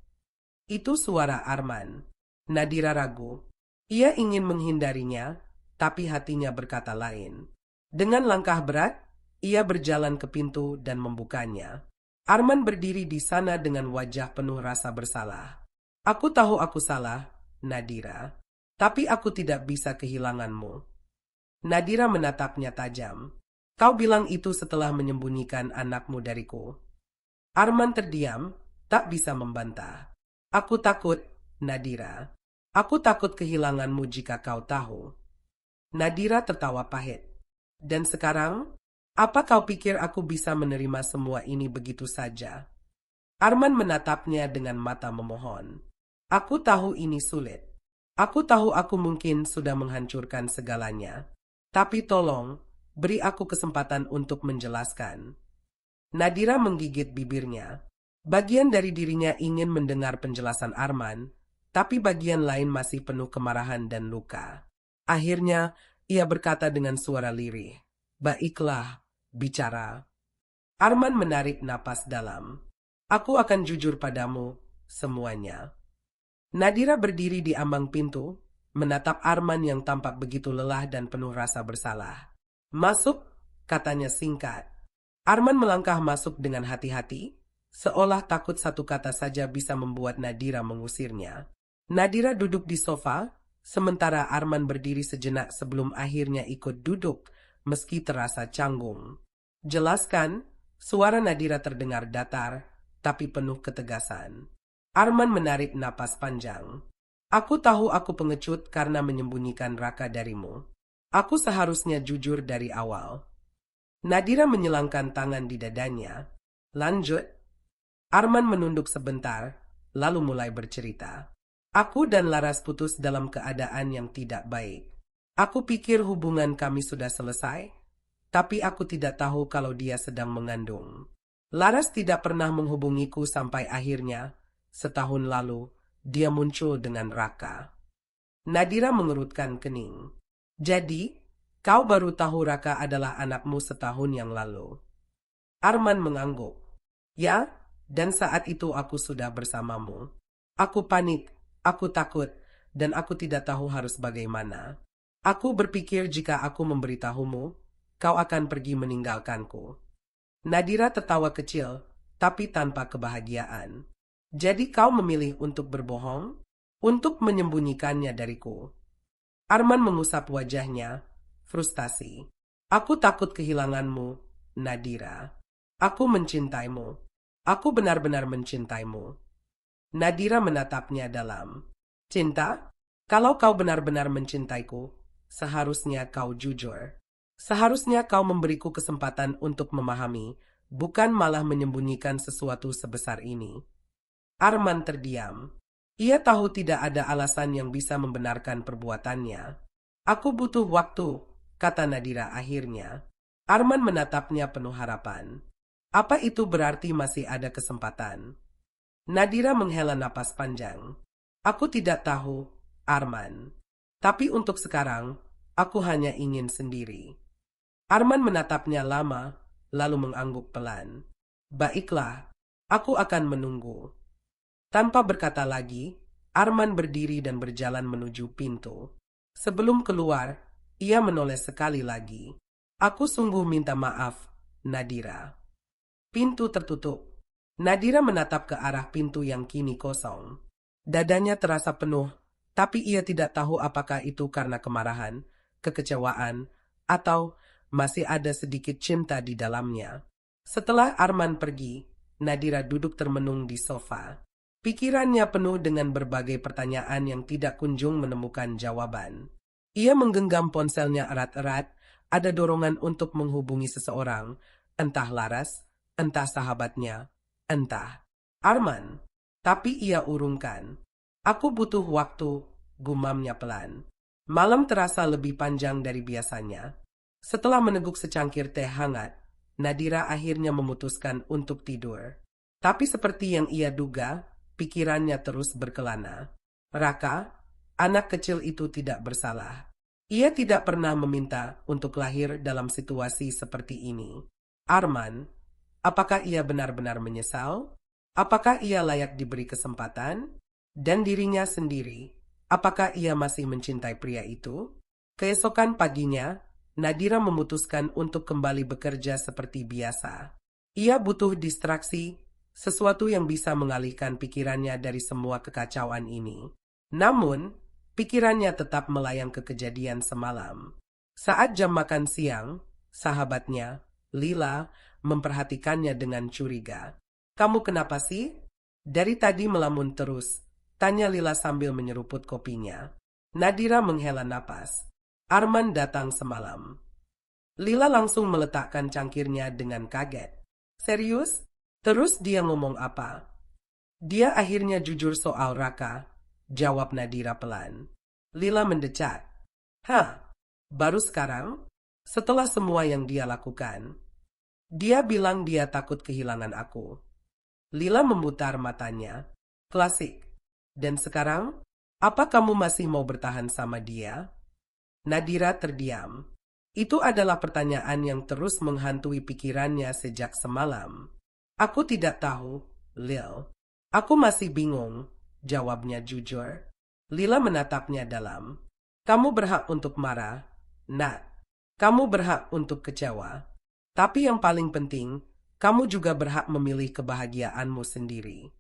Itu suara Arman. Nadira ragu. Ia ingin menghindarinya, tapi hatinya berkata lain. Dengan langkah berat, ia berjalan ke pintu dan membukanya. Arman berdiri di sana dengan wajah penuh rasa bersalah. Aku tahu aku salah, Nadira. Tapi aku tidak bisa kehilanganmu. Nadira menatapnya tajam. Kau bilang itu setelah menyembunyikan anakmu dariku. Arman terdiam, tak bisa membantah. Aku takut, Nadira. Aku takut kehilanganmu jika kau tahu. Nadira tertawa pahit. Dan sekarang, apa kau pikir aku bisa menerima semua ini begitu saja? Arman menatapnya dengan mata memohon. Aku tahu ini sulit. Aku tahu aku mungkin sudah menghancurkan segalanya. Tapi tolong, beri aku kesempatan untuk menjelaskan. Nadira menggigit bibirnya. Bagian dari dirinya ingin mendengar penjelasan Arman, tapi bagian lain masih penuh kemarahan dan luka. Akhirnya, ia berkata dengan suara lirih. Baiklah, bicara. Arman menarik napas dalam. Aku akan jujur padamu, semuanya. Nadira berdiri di ambang pintu, menatap Arman yang tampak begitu lelah dan penuh rasa bersalah. Masuk, katanya singkat. Arman melangkah masuk dengan hati-hati, seolah takut satu kata saja bisa membuat Nadira mengusirnya. Nadira duduk di sofa, sementara Arman berdiri sejenak sebelum akhirnya ikut duduk, meski terasa canggung. Jelaskan, suara Nadira terdengar datar, tapi penuh ketegasan. Arman menarik napas panjang. Aku tahu aku pengecut karena menyembunyikan Raka darimu. Aku seharusnya jujur dari awal. Nadira menyilangkan tangan di dadanya. Lanjut. Arman menunduk sebentar, lalu mulai bercerita. Aku dan Laras putus dalam keadaan yang tidak baik. Aku pikir hubungan kami sudah selesai, tapi aku tidak tahu kalau dia sedang mengandung. Laras tidak pernah menghubungiku sampai akhirnya, setahun lalu, dia muncul dengan Raka. Nadira mengerutkan kening. Jadi, kau baru tahu Raka adalah anakmu setahun yang lalu. Arman mengangguk. Ya, dan saat itu aku sudah bersamamu. Aku panik, aku takut, dan aku tidak tahu harus bagaimana. Aku berpikir jika aku memberitahumu, kau akan pergi meninggalkanku. Nadira tertawa kecil, tapi tanpa kebahagiaan. Jadi kau memilih untuk berbohong? Untuk menyembunyikannya dariku? Arman mengusap wajahnya, frustasi. Aku takut kehilanganmu, Nadira. Aku mencintaimu. Aku benar-benar mencintaimu. Nadira menatapnya dalam. Cinta? Kalau kau benar-benar mencintaiku, seharusnya kau jujur. Seharusnya kau memberiku kesempatan untuk memahami, bukan malah menyembunyikan sesuatu sebesar ini. Arman terdiam. Ia tahu tidak ada alasan yang bisa membenarkan perbuatannya. Aku butuh waktu, kata Nadira akhirnya. Arman menatapnya penuh harapan. Apa itu berarti masih ada kesempatan? Nadira menghela napas panjang. Aku tidak tahu, Arman. Tapi untuk sekarang, aku hanya ingin sendiri. Arman menatapnya lama, lalu mengangguk pelan. Baiklah, aku akan menunggu. Tanpa berkata lagi, Arman berdiri dan berjalan menuju pintu. Sebelum keluar, ia menoleh sekali lagi. Aku sungguh minta maaf, Nadira. Pintu tertutup. Nadira menatap ke arah pintu yang kini kosong. Dadanya terasa penuh, tapi ia tidak tahu apakah itu karena kemarahan, kekecewaan, atau masih ada sedikit cinta di dalamnya. Setelah Arman pergi, Nadira duduk termenung di sofa. Pikirannya penuh dengan berbagai pertanyaan yang tidak kunjung menemukan jawaban. Ia menggenggam ponselnya erat-erat, ada dorongan untuk menghubungi seseorang, entah Laras, entah sahabatnya, entah Arman. Tapi ia urungkan. Aku butuh waktu, gumamnya pelan. Malam terasa lebih panjang dari biasanya. Setelah meneguk secangkir teh hangat, Nadira akhirnya memutuskan untuk tidur. Tapi seperti yang ia duga, pikirannya terus berkelana. Raka, anak kecil itu tidak bersalah. Ia tidak pernah meminta untuk lahir dalam situasi seperti ini. Arman, apakah ia benar-benar menyesal? Apakah ia layak diberi kesempatan? Dan dirinya sendiri, apakah ia masih mencintai pria itu? Keesokan paginya, Nadira memutuskan untuk kembali bekerja seperti biasa. Ia butuh distraksi, sesuatu yang bisa mengalihkan pikirannya dari semua kekacauan ini. Namun, pikirannya tetap melayang ke kejadian semalam. Saat jam makan siang, sahabatnya, Lila, memperhatikannya dengan curiga. "Kamu kenapa sih? Dari tadi melamun terus," tanya Lila sambil menyeruput kopinya. Nadira menghela napas. "Arman datang semalam." Lila langsung meletakkan cangkirnya dengan kaget. "Serius? Terus dia ngomong apa?" "Dia akhirnya jujur soal Raka," jawab Nadira pelan. Lila mendecak. "Hah? Baru sekarang? Setelah semua yang dia lakukan?" "Dia bilang dia takut kehilangan aku." Lila memutar matanya. "Klasik. Dan sekarang, apa kamu masih mau bertahan sama dia?" Nadira terdiam. Itu adalah pertanyaan yang terus menghantui pikirannya sejak semalam. "Aku tidak tahu, Lil. Aku masih bingung," jawabnya jujur. Lila menatapnya dalam. "Kamu berhak untuk marah, Nat. Kamu berhak untuk kecewa. Tapi yang paling penting, kamu juga berhak memilih kebahagiaanmu sendiri."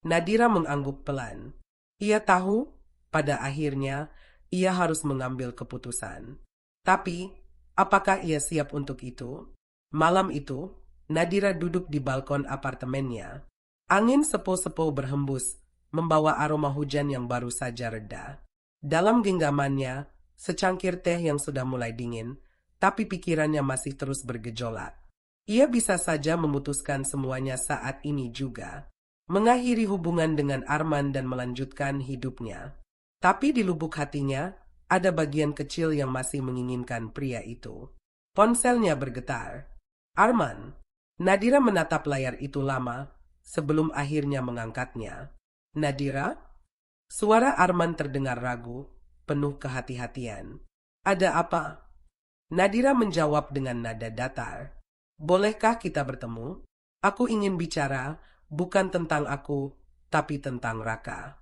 Nadira mengangguk pelan. Ia tahu, pada akhirnya, ia harus mengambil keputusan. Tapi, apakah ia siap untuk itu? Malam itu, Nadira duduk di balkon apartemennya. Angin sepo-sepo berhembus, membawa aroma hujan yang baru saja reda. Dalam genggamannya, secangkir teh yang sudah mulai dingin, tapi pikirannya masih terus bergejolak. Ia bisa saja memutuskan semuanya saat ini juga. Mengakhiri hubungan dengan Arman dan melanjutkan hidupnya. Tapi di lubuk hatinya, ada bagian kecil yang masih menginginkan pria itu. Ponselnya bergetar. "Arman." Nadira menatap layar itu lama, sebelum akhirnya mengangkatnya. "Nadira?" Suara Arman terdengar ragu, penuh kehati-hatian. "Ada apa?" Nadira menjawab dengan nada datar. "Bolehkah kita bertemu? Aku ingin bicara, bukan tentang aku, tapi tentang Raka."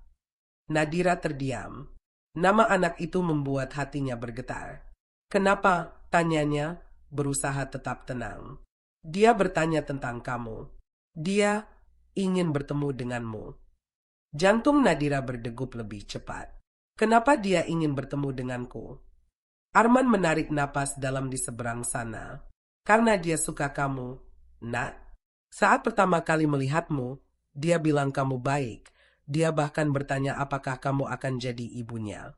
Nadira terdiam. Nama anak itu membuat hatinya bergetar. "Kenapa?" tanyanya, berusaha tetap tenang. "Dia bertanya tentang kamu. Dia ingin bertemu denganmu." Jantung Nadira berdegup lebih cepat. "Kenapa dia ingin bertemu denganku?" Arman menarik napas dalam di seberang sana. "Karena dia suka kamu, Nat. Saat pertama kali melihatmu, dia bilang kamu baik. Dia bahkan bertanya apakah kamu akan jadi ibunya."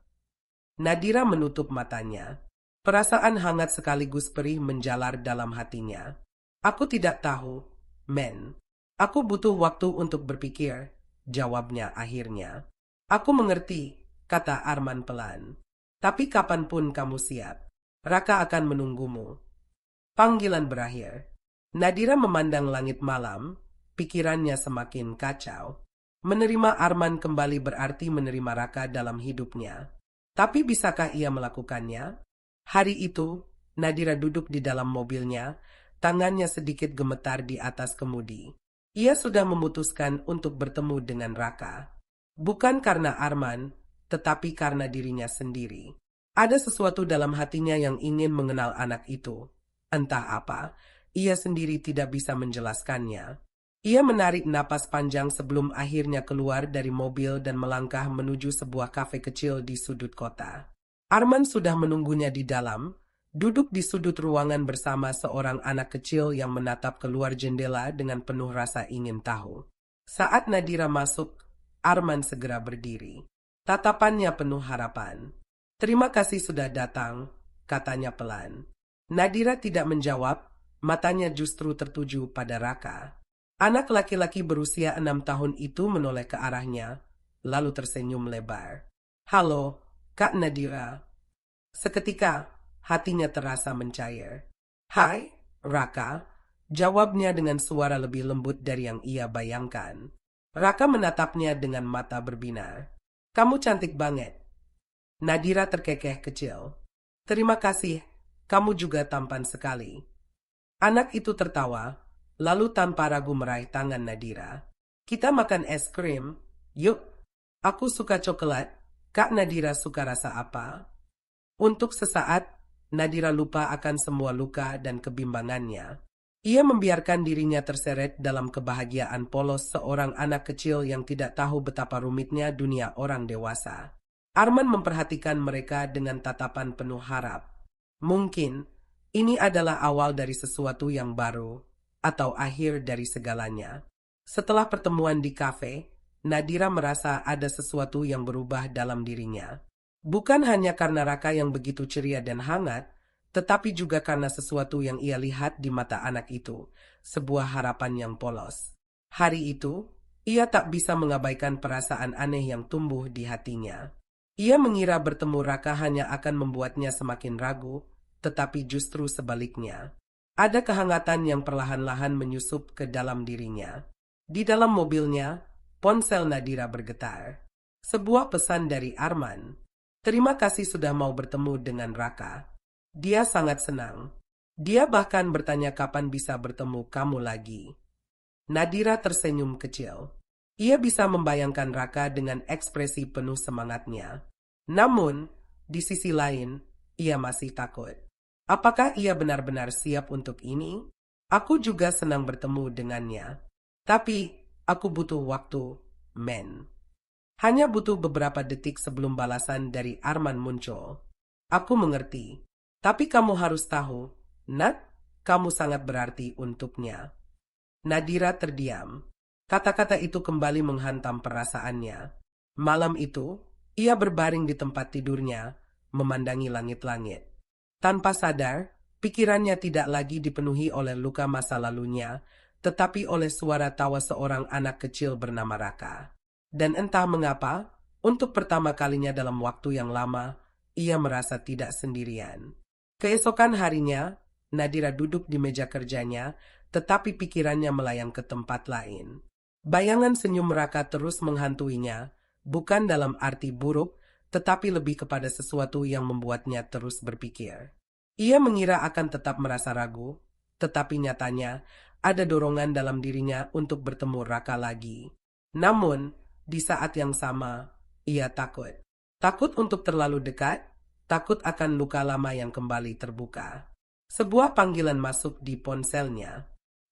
Nadira menutup matanya. Perasaan hangat sekaligus perih menjalar dalam hatinya. "Aku tidak tahu, Men. Aku butuh waktu untuk berpikir," jawabnya akhirnya. "Aku mengerti," kata Arman pelan. "Tapi kapanpun kamu siap, Raka akan menunggumu." Panggilan berakhir. Nadira memandang langit malam, pikirannya semakin kacau. Menerima Arman kembali berarti menerima Raka dalam hidupnya. Tapi bisakah ia melakukannya? Hari itu, Nadira duduk di dalam mobilnya, tangannya sedikit gemetar di atas kemudi. Ia sudah memutuskan untuk bertemu dengan Raka. Bukan karena Arman, tetapi karena dirinya sendiri. Ada sesuatu dalam hatinya yang ingin mengenal anak itu. Entah apa, ia sendiri tidak bisa menjelaskannya. Ia menarik napas panjang sebelum akhirnya keluar dari mobil dan melangkah menuju sebuah kafe kecil di sudut kota. Arman sudah menunggunya di dalam, duduk di sudut ruangan bersama seorang anak kecil yang menatap keluar jendela dengan penuh rasa ingin tahu. Saat Nadira masuk, Arman segera berdiri. Tatapannya penuh harapan. "Terima kasih sudah datang," katanya pelan. Nadira tidak menjawab, matanya justru tertuju pada Raka. Anak laki-laki berusia 6 tahun itu menoleh ke arahnya, lalu tersenyum lebar. "Halo, Kak Nadira." Seketika, hatinya terasa mencair. "Hai, Raka," jawabnya dengan suara lebih lembut dari yang ia bayangkan. Raka menatapnya dengan mata berbinar. "Kamu cantik banget." Nadira terkekeh kecil. "Terima kasih, kamu juga tampan sekali." Anak itu tertawa, lalu tanpa ragu meraih tangan Nadira. "Kita makan es krim, yuk." "Aku suka coklat, Kak Nadira suka rasa apa?" Untuk sesaat, Nadira lupa akan semua luka dan kebimbangannya. Ia membiarkan dirinya terseret dalam kebahagiaan polos seorang anak kecil yang tidak tahu betapa rumitnya dunia orang dewasa. Arman memperhatikan mereka dengan tatapan penuh harap. Mungkin ini adalah awal dari sesuatu yang baru, atau akhir dari segalanya. Setelah pertemuan di kafe, Nadira merasa ada sesuatu yang berubah dalam dirinya. Bukan hanya karena Raka yang begitu ceria dan hangat, tetapi juga karena sesuatu yang ia lihat di mata anak itu, sebuah harapan yang polos. Hari itu, ia tak bisa mengabaikan perasaan aneh yang tumbuh di hatinya. Ia mengira bertemu Raka hanya akan membuatnya semakin ragu, tetapi justru sebaliknya. Ada kehangatan yang perlahan-lahan menyusup ke dalam dirinya. Di dalam mobilnya, ponsel Nadira bergetar. Sebuah pesan dari Arman. Terima kasih sudah mau bertemu dengan Raka. Dia sangat senang. Dia bahkan bertanya kapan bisa bertemu kamu lagi. Nadira tersenyum kecil. Ia bisa membayangkan Raka dengan ekspresi penuh semangatnya. Namun, di sisi lain, ia masih takut. Apakah ia benar-benar siap untuk ini? Aku juga senang bertemu dengannya. Tapi, aku butuh waktu, men. Hanya butuh beberapa detik sebelum balasan dari Arman muncul. Aku mengerti. Tapi kamu harus tahu, Nat, kamu sangat berarti untuknya. Nadira terdiam. Kata-kata itu kembali menghantam perasaannya. Malam itu, ia berbaring di tempat tidurnya, memandangi langit-langit. Tanpa sadar, pikirannya tidak lagi dipenuhi oleh luka masa lalunya, tetapi oleh suara tawa seorang anak kecil bernama Raka. Dan entah mengapa, untuk pertama kalinya dalam waktu yang lama, ia merasa tidak sendirian. Keesokan harinya, Nadira duduk di meja kerjanya, tetapi pikirannya melayang ke tempat lain. Bayangan senyum Raka terus menghantuinya, bukan dalam arti buruk, tetapi lebih kepada sesuatu yang membuatnya terus berpikir. Ia mengira akan tetap merasa ragu, tetapi nyatanya ada dorongan dalam dirinya untuk bertemu Raka lagi. Namun, di saat yang sama, ia takut. Takut untuk terlalu dekat, takut akan luka lama yang kembali terbuka. Sebuah panggilan masuk di ponselnya.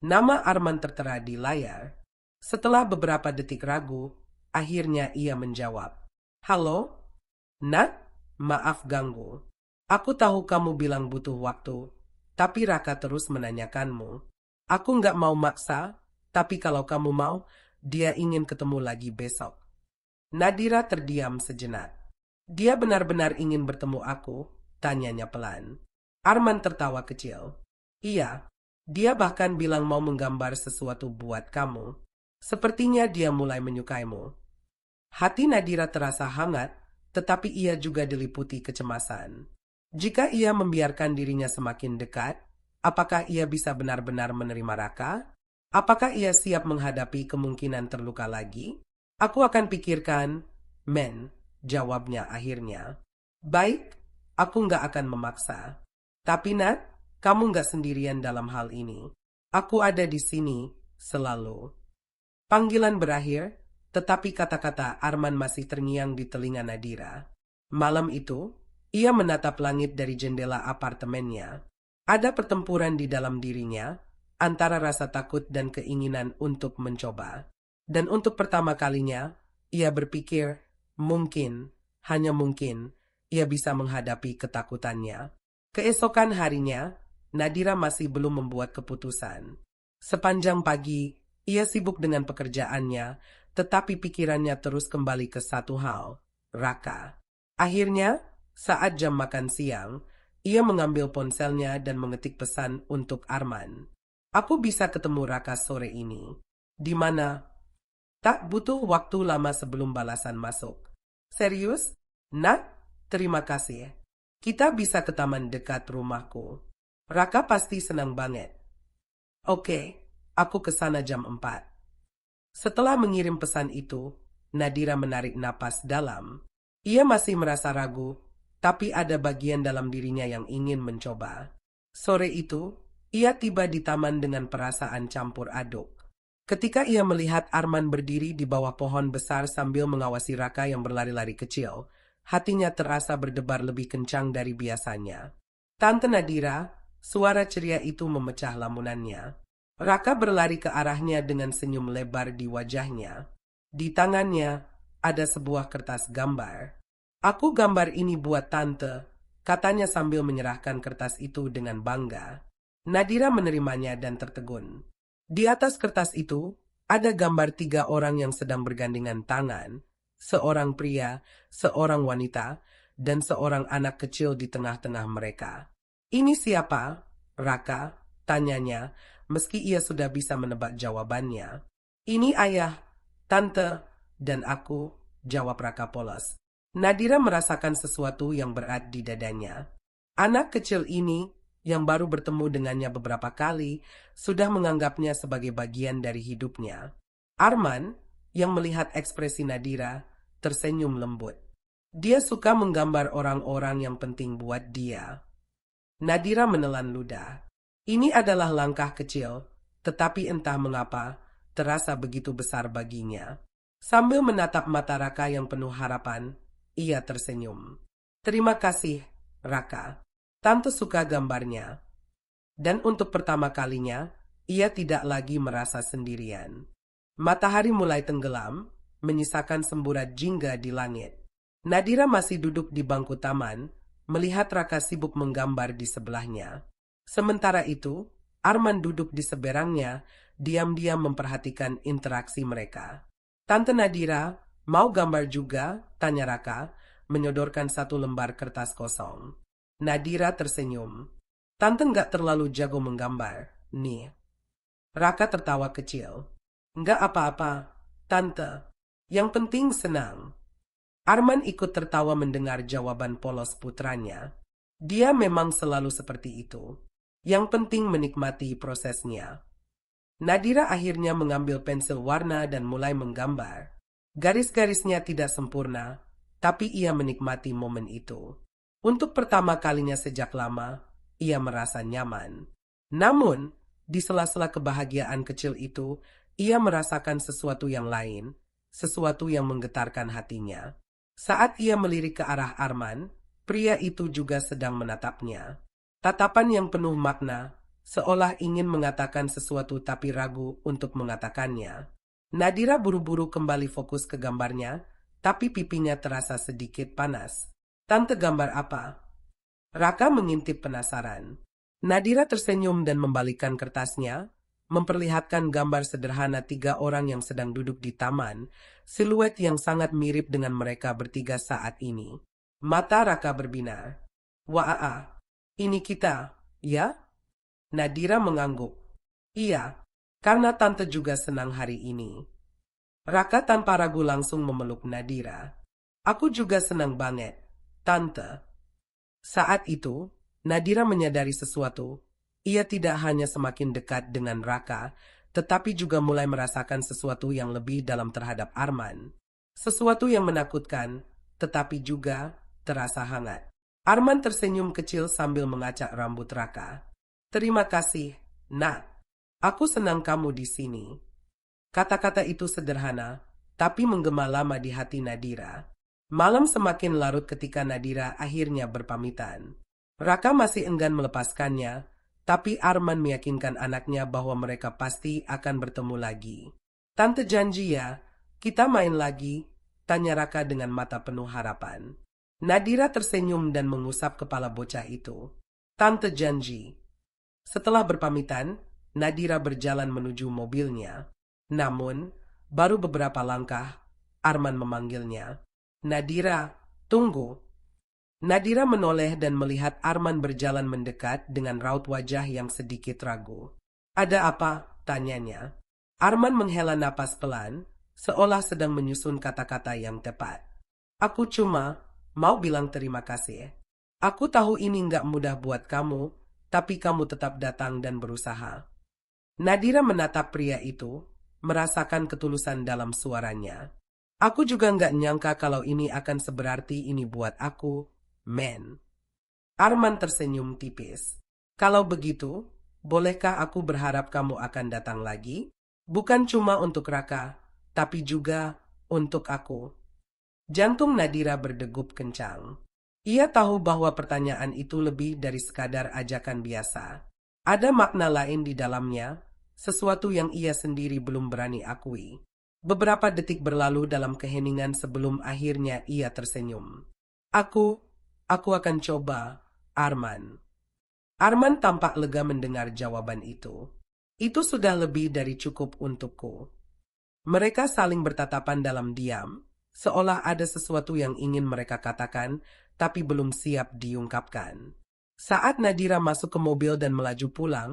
Nama Arman tertera di layar. Setelah beberapa detik ragu, akhirnya ia menjawab. Halo? Nat? Maaf ganggu. Aku tahu kamu bilang butuh waktu, tapi Raka terus menanyakanmu. Aku nggak mau maksa, tapi kalau kamu mau, dia ingin ketemu lagi besok. Nadira terdiam sejenak. Dia benar-benar ingin bertemu aku? Tanyanya pelan. Arman tertawa kecil. Iya, dia bahkan bilang mau menggambar sesuatu buat kamu. Sepertinya dia mulai menyukaimu. Hati Nadira terasa hangat, tetapi ia juga diliputi kecemasan. Jika ia membiarkan dirinya semakin dekat, apakah ia bisa benar-benar menerima Raka? Apakah ia siap menghadapi kemungkinan terluka lagi? Aku akan pikirkan, men. Jawabnya akhirnya. Baik, aku nggak akan memaksa. Tapi Nat, kamu nggak sendirian dalam hal ini. Aku ada di sini, selalu. Panggilan berakhir, tetapi kata-kata Arman masih terngiang di telinga Nadira. Malam itu, ia menatap langit dari jendela apartemennya. Ada pertempuran di dalam dirinya, antara rasa takut dan keinginan untuk mencoba. Dan untuk pertama kalinya, ia berpikir, mungkin, hanya mungkin, ia bisa menghadapi ketakutannya. Keesokan harinya, Nadira masih belum membuat keputusan. Sepanjang pagi, ia sibuk dengan pekerjaannya, tetapi pikirannya terus kembali ke satu hal, Raka. Akhirnya, saat jam makan siang, ia mengambil ponselnya dan mengetik pesan untuk Arman. Aku bisa ketemu Raka sore ini. Di mana? Tak butuh waktu lama sebelum balasan masuk. Serius? Nat, terima kasih. Kita bisa ke taman dekat rumahku. Raka pasti senang banget. Oke, aku ke sana jam 4. Setelah mengirim pesan itu, Nadira menarik napas dalam. Ia masih merasa ragu, tapi ada bagian dalam dirinya yang ingin mencoba. Sore itu, ia tiba di taman dengan perasaan campur aduk. Ketika ia melihat Arman berdiri di bawah pohon besar sambil mengawasi Raka yang berlari-lari kecil, hatinya terasa berdebar lebih kencang dari biasanya. Tante Nadira, suara ceria itu memecah lamunannya. Raka berlari ke arahnya dengan senyum lebar di wajahnya. Di tangannya ada sebuah kertas gambar. Aku gambar ini buat tante, katanya sambil menyerahkan kertas itu dengan bangga. Nadira menerimanya dan tertegun. Di atas kertas itu, ada gambar 3 orang yang sedang bergandengan tangan. Seorang pria, seorang wanita, dan seorang anak kecil di tengah-tengah mereka. Ini siapa? Raka, tanyanya, meski ia sudah bisa menebak jawabannya. Ini ayah, tante, dan aku, jawab Raka polos. Nadira merasakan sesuatu yang berat di dadanya. Anak kecil ini, yang baru bertemu dengannya beberapa kali, sudah menganggapnya sebagai bagian dari hidupnya. Arman, yang melihat ekspresi Nadira, tersenyum lembut. Dia suka menggambar orang-orang yang penting buat dia. Nadira menelan ludah. Ini adalah langkah kecil, tetapi entah mengapa, terasa begitu besar baginya. Sambil menatap mata Raka yang penuh harapan, ia tersenyum. Terima kasih, Raka. Tante suka gambarnya. Dan untuk pertama kalinya, ia tidak lagi merasa sendirian. Matahari mulai tenggelam, menyisakan semburat jingga di langit. Nadira masih duduk di bangku taman, melihat Raka sibuk menggambar di sebelahnya. Sementara itu, Arman duduk di seberangnya, diam-diam memperhatikan interaksi mereka. Tante Nadira, mau gambar juga? Tanya Raka, menyodorkan satu lembar kertas kosong. Nadira tersenyum. Tante nggak terlalu jago menggambar, nih. Raka tertawa kecil. Nggak apa-apa, Tante. Yang penting senang. Arman ikut tertawa mendengar jawaban polos putranya. Dia memang selalu seperti itu. Yang penting menikmati prosesnya. Nadira akhirnya mengambil pensil warna dan mulai menggambar. Garis-garisnya tidak sempurna, tapi ia menikmati momen itu. Untuk pertama kalinya sejak lama, ia merasa nyaman. Namun, di sela-sela kebahagiaan kecil itu, ia merasakan sesuatu yang lain, sesuatu yang menggetarkan hatinya. Saat ia melirik ke arah Arman, pria itu juga sedang menatapnya. Tatapan yang penuh makna, seolah ingin mengatakan sesuatu tapi ragu untuk mengatakannya. Nadira buru-buru kembali fokus ke gambarnya, tapi pipinya terasa sedikit panas. Tante gambar apa? Raka mengintip penasaran. Nadira tersenyum dan membalikkan kertasnya, memperlihatkan gambar sederhana 3 orang yang sedang duduk di taman, siluet yang sangat mirip dengan mereka bertiga saat ini. Mata Raka berbinar. Wah, ini kita, ya? Nadira mengangguk. Iya, karena tante juga senang hari ini. Raka tanpa ragu langsung memeluk Nadira. Aku juga senang banget, tante. Saat itu, Nadira menyadari sesuatu. Ia tidak hanya semakin dekat dengan Raka, tetapi juga mulai merasakan sesuatu yang lebih dalam terhadap Arman. Sesuatu yang menakutkan, tetapi juga terasa hangat. Arman tersenyum kecil sambil mengacak rambut Raka. Terima kasih, Nak. Aku senang kamu di sini. Kata-kata itu sederhana, tapi menggema lama di hati Nadira. Malam semakin larut ketika Nadira akhirnya berpamitan. Raka masih enggan melepaskannya, tapi Arman meyakinkan anaknya bahwa mereka pasti akan bertemu lagi. Tante janji ya, kita main lagi, tanya Raka dengan mata penuh harapan. Nadira tersenyum dan mengusap kepala bocah itu. Tante janji. Setelah berpamitan, Nadira berjalan menuju mobilnya. Namun, baru beberapa langkah, Arman memanggilnya. Nadira, tunggu. Nadira menoleh dan melihat Arman berjalan mendekat dengan raut wajah yang sedikit ragu. Ada apa? Tanyanya. Arman menghela napas pelan, seolah sedang menyusun kata-kata yang tepat. Aku cuma mau bilang terima kasih. Aku tahu ini nggak mudah buat kamu, tapi kamu tetap datang dan berusaha. Nadira menatap pria itu, merasakan ketulusan dalam suaranya. Aku juga nggak nyangka kalau ini akan seberarti ini buat aku, men. Arman tersenyum tipis. Kalau begitu, bolehkah aku berharap kamu akan datang lagi? Bukan cuma untuk Raka, tapi juga untuk aku. Jantung Nadira berdegup kencang. Ia tahu bahwa pertanyaan itu lebih dari sekadar ajakan biasa. Ada makna lain di dalamnya, sesuatu yang ia sendiri belum berani akui. Beberapa detik berlalu dalam keheningan sebelum akhirnya ia tersenyum. Aku akan coba, Arman. Arman tampak lega mendengar jawaban itu. Itu sudah lebih dari cukup untukku. Mereka saling bertatapan dalam diam, seolah ada sesuatu yang ingin mereka katakan, tapi belum siap diungkapkan. Saat Nadira masuk ke mobil dan melaju pulang,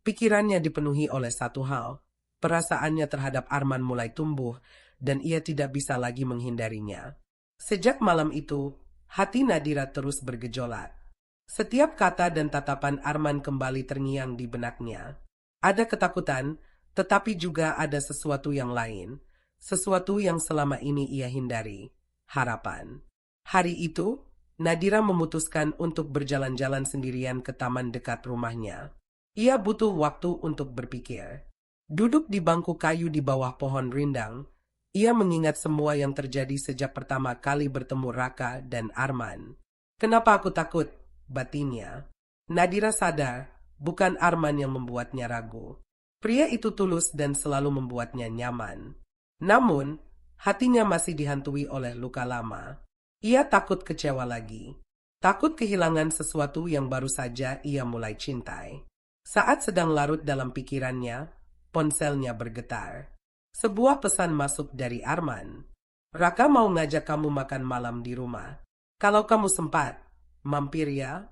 pikirannya dipenuhi oleh satu hal. Perasaannya terhadap Arman mulai tumbuh, dan ia tidak bisa lagi menghindarinya. Sejak malam itu, hati Nadira terus bergejolak. Setiap kata dan tatapan Arman kembali terngiang di benaknya. Ada ketakutan, tetapi juga ada sesuatu yang lain. Sesuatu yang selama ini ia hindari. Harapan. Hari itu, Nadira memutuskan untuk berjalan-jalan sendirian ke taman dekat rumahnya. Ia butuh waktu untuk berpikir. Duduk di bangku kayu di bawah pohon rindang, ia mengingat semua yang terjadi sejak pertama kali bertemu Raka dan Arman. Kenapa aku takut? Batinnya. Nadira sadar, bukan Arman yang membuatnya ragu. Pria itu tulus dan selalu membuatnya nyaman. Namun, hatinya masih dihantui oleh luka lama. Ia takut kecewa lagi. Takut kehilangan sesuatu yang baru saja ia mulai cintai. Saat sedang larut dalam pikirannya, ponselnya bergetar. Sebuah pesan masuk dari Arman. Raka mau ngajak kamu makan malam di rumah. Kalau kamu sempat, mampir ya.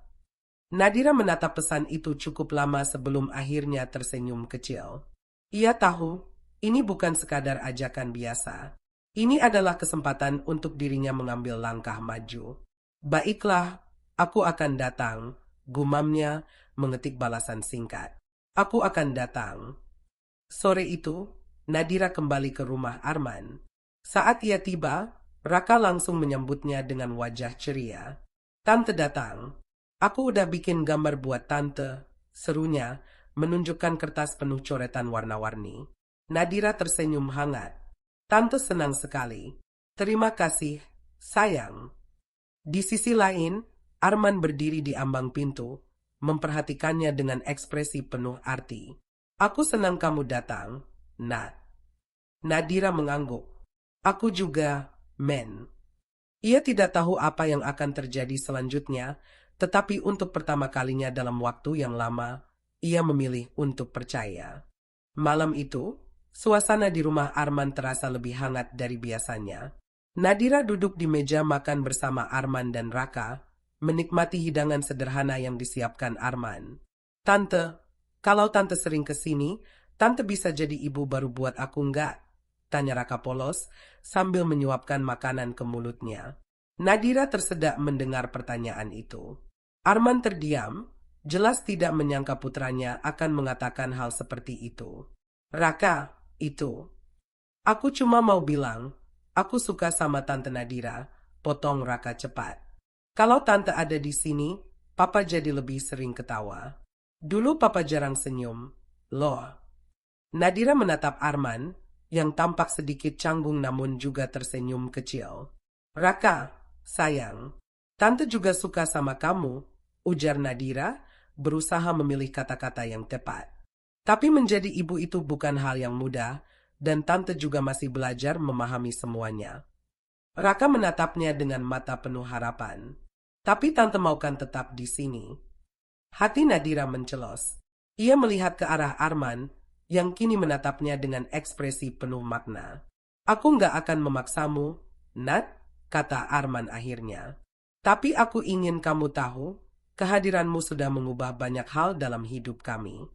Nadira menatap pesan itu cukup lama sebelum akhirnya tersenyum kecil. Ia tahu, ini bukan sekadar ajakan biasa. Ini adalah kesempatan untuk dirinya mengambil langkah maju. Baiklah, aku akan datang, gumamnya mengetik balasan singkat. Aku akan datang. Sore itu, Nadira kembali ke rumah Arman. Saat ia tiba, Raka langsung menyambutnya dengan wajah ceria. Tante datang. Aku udah bikin gambar buat tante, serunya, menunjukkan kertas penuh coretan warna-warni. Nadira tersenyum hangat. Tante senang sekali. Terima kasih, sayang. Di sisi lain, Arman berdiri di ambang pintu, memperhatikannya dengan ekspresi penuh arti. Aku senang kamu datang, Nat. Nadira mengangguk. Aku juga, men. Ia tidak tahu apa yang akan terjadi selanjutnya, tetapi untuk pertama kalinya dalam waktu yang lama, ia memilih untuk percaya. Malam itu, suasana di rumah Arman terasa lebih hangat dari biasanya. Nadira duduk di meja makan bersama Arman dan Raka, menikmati hidangan sederhana yang disiapkan Arman. Tante, kalau tante sering ke sini, tante bisa jadi ibu baru buat aku nggak? Tanya Raka polos sambil menyuapkan makanan ke mulutnya. Nadira tersedak mendengar pertanyaan itu. Arman terdiam, jelas tidak menyangka putranya akan mengatakan hal seperti itu. Raka, itu. Aku cuma mau bilang, aku suka sama Tante Nadira, potong Raka cepat. Kalau Tante ada di sini, Papa jadi lebih sering ketawa. Dulu Papa jarang senyum. Loh. Nadira menatap Arman, yang tampak sedikit canggung namun juga tersenyum kecil. Raka, sayang. Tante juga suka sama kamu, ujar Nadira, berusaha memilih kata-kata yang tepat. Tapi menjadi ibu itu bukan hal yang mudah, dan Tante juga masih belajar memahami semuanya. Raka menatapnya dengan mata penuh harapan. Tapi Tante maukan tetap di sini. Hati Nadira mencelos. Ia melihat ke arah Arman, yang kini menatapnya dengan ekspresi penuh makna. Aku nggak akan memaksamu, Nat, kata Arman akhirnya. Tapi aku ingin kamu tahu, kehadiranmu sudah mengubah banyak hal dalam hidup kami.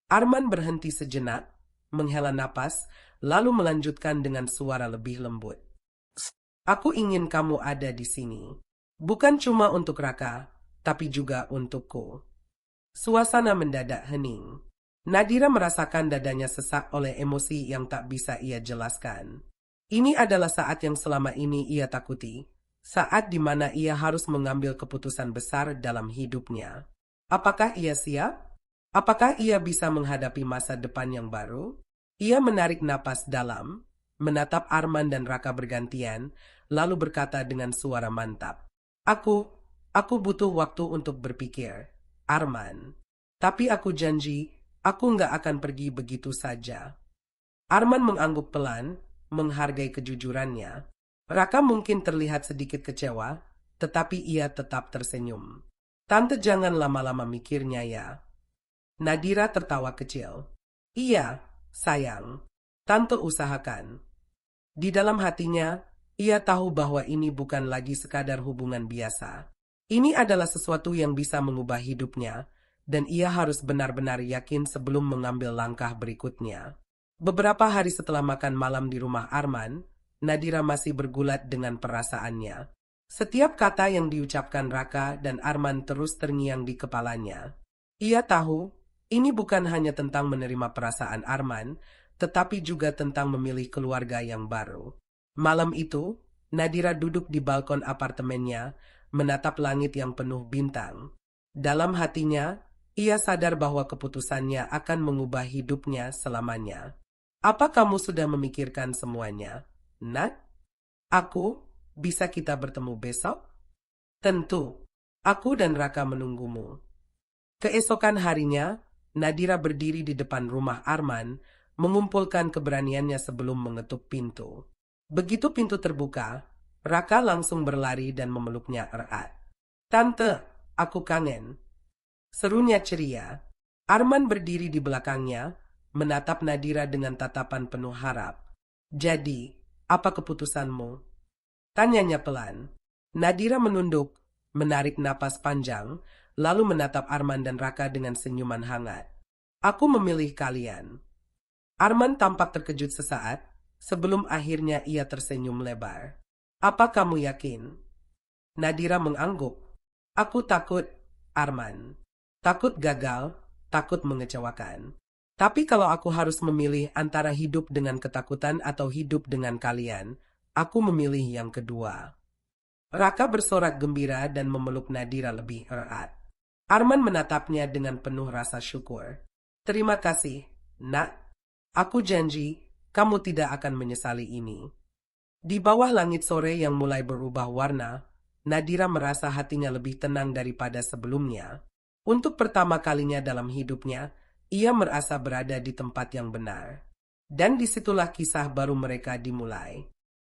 Arman berhenti sejenak, menghela napas, lalu melanjutkan dengan suara lebih lembut. Aku ingin kamu ada di sini. Bukan cuma untuk Raka, tapi juga untukku. Suasana mendadak hening. Nadira merasakan dadanya sesak oleh emosi yang tak bisa ia jelaskan. Ini adalah saat yang selama ini ia takuti. Saat di mana ia harus mengambil keputusan besar dalam hidupnya. Apakah ia siap? Apakah ia bisa menghadapi masa depan yang baru? Ia menarik napas dalam, menatap Arman dan Raka bergantian, lalu berkata dengan suara mantap. Aku butuh waktu untuk berpikir, Arman. Tapi aku janji, Aku nggak akan pergi begitu saja. Arman mengangguk pelan, menghargai kejujurannya. Raka mungkin terlihat sedikit kecewa, tetapi ia tetap tersenyum. Tante jangan lama-lama mikirnya ya. Nadira tertawa kecil. Iya, sayang. Tante usahakan. Di dalam hatinya, ia tahu bahwa ini bukan lagi sekadar hubungan biasa. Ini adalah sesuatu yang bisa mengubah hidupnya, dan ia harus benar-benar yakin sebelum mengambil langkah berikutnya. Beberapa hari setelah makan malam di rumah Arman, Nadira masih bergulat dengan perasaannya. Setiap kata yang diucapkan Raka dan Arman terus terngiang di kepalanya. Ia tahu, ini bukan hanya tentang menerima perasaan Arman, tetapi juga tentang memilih keluarga yang baru. Malam itu, Nadira duduk di balkon apartemennya, menatap langit yang penuh bintang. Dalam hatinya, ia sadar bahwa keputusannya akan mengubah hidupnya selamanya. Apa kamu sudah memikirkan semuanya, Nat? Bisa kita bertemu besok? Tentu, aku dan Raka menunggumu. Keesokan harinya, Nadira berdiri di depan rumah Arman, mengumpulkan keberaniannya sebelum mengetuk pintu. Begitu pintu terbuka, Raka langsung berlari dan memeluknya erat. Tante, aku kangen. Serunya ceria. Arman berdiri di belakangnya, menatap Nadira dengan tatapan penuh harap. Jadi, apa keputusanmu? Tanyanya pelan. Nadira menunduk, menarik napas panjang, lalu menatap Arman dan Raka dengan senyuman hangat. Aku memilih kalian. Arman tampak terkejut sesaat, sebelum akhirnya ia tersenyum lebar. Apa kamu yakin? Nadira mengangguk. Aku takut, Arman. Takut gagal, takut mengecewakan. Tapi kalau aku harus memilih antara hidup dengan ketakutan atau hidup dengan kalian, aku memilih yang kedua. Raka bersorak gembira dan memeluk Nadira lebih erat. Arman menatapnya dengan penuh rasa syukur. Terima kasih, Nak. Aku janji, kamu tidak akan menyesali ini. Di bawah langit sore yang mulai berubah warna, Nadira merasa hatinya lebih tenang daripada sebelumnya. Untuk pertama kalinya dalam hidupnya, ia merasa berada di tempat yang benar. Dan disitulah kisah baru mereka dimulai.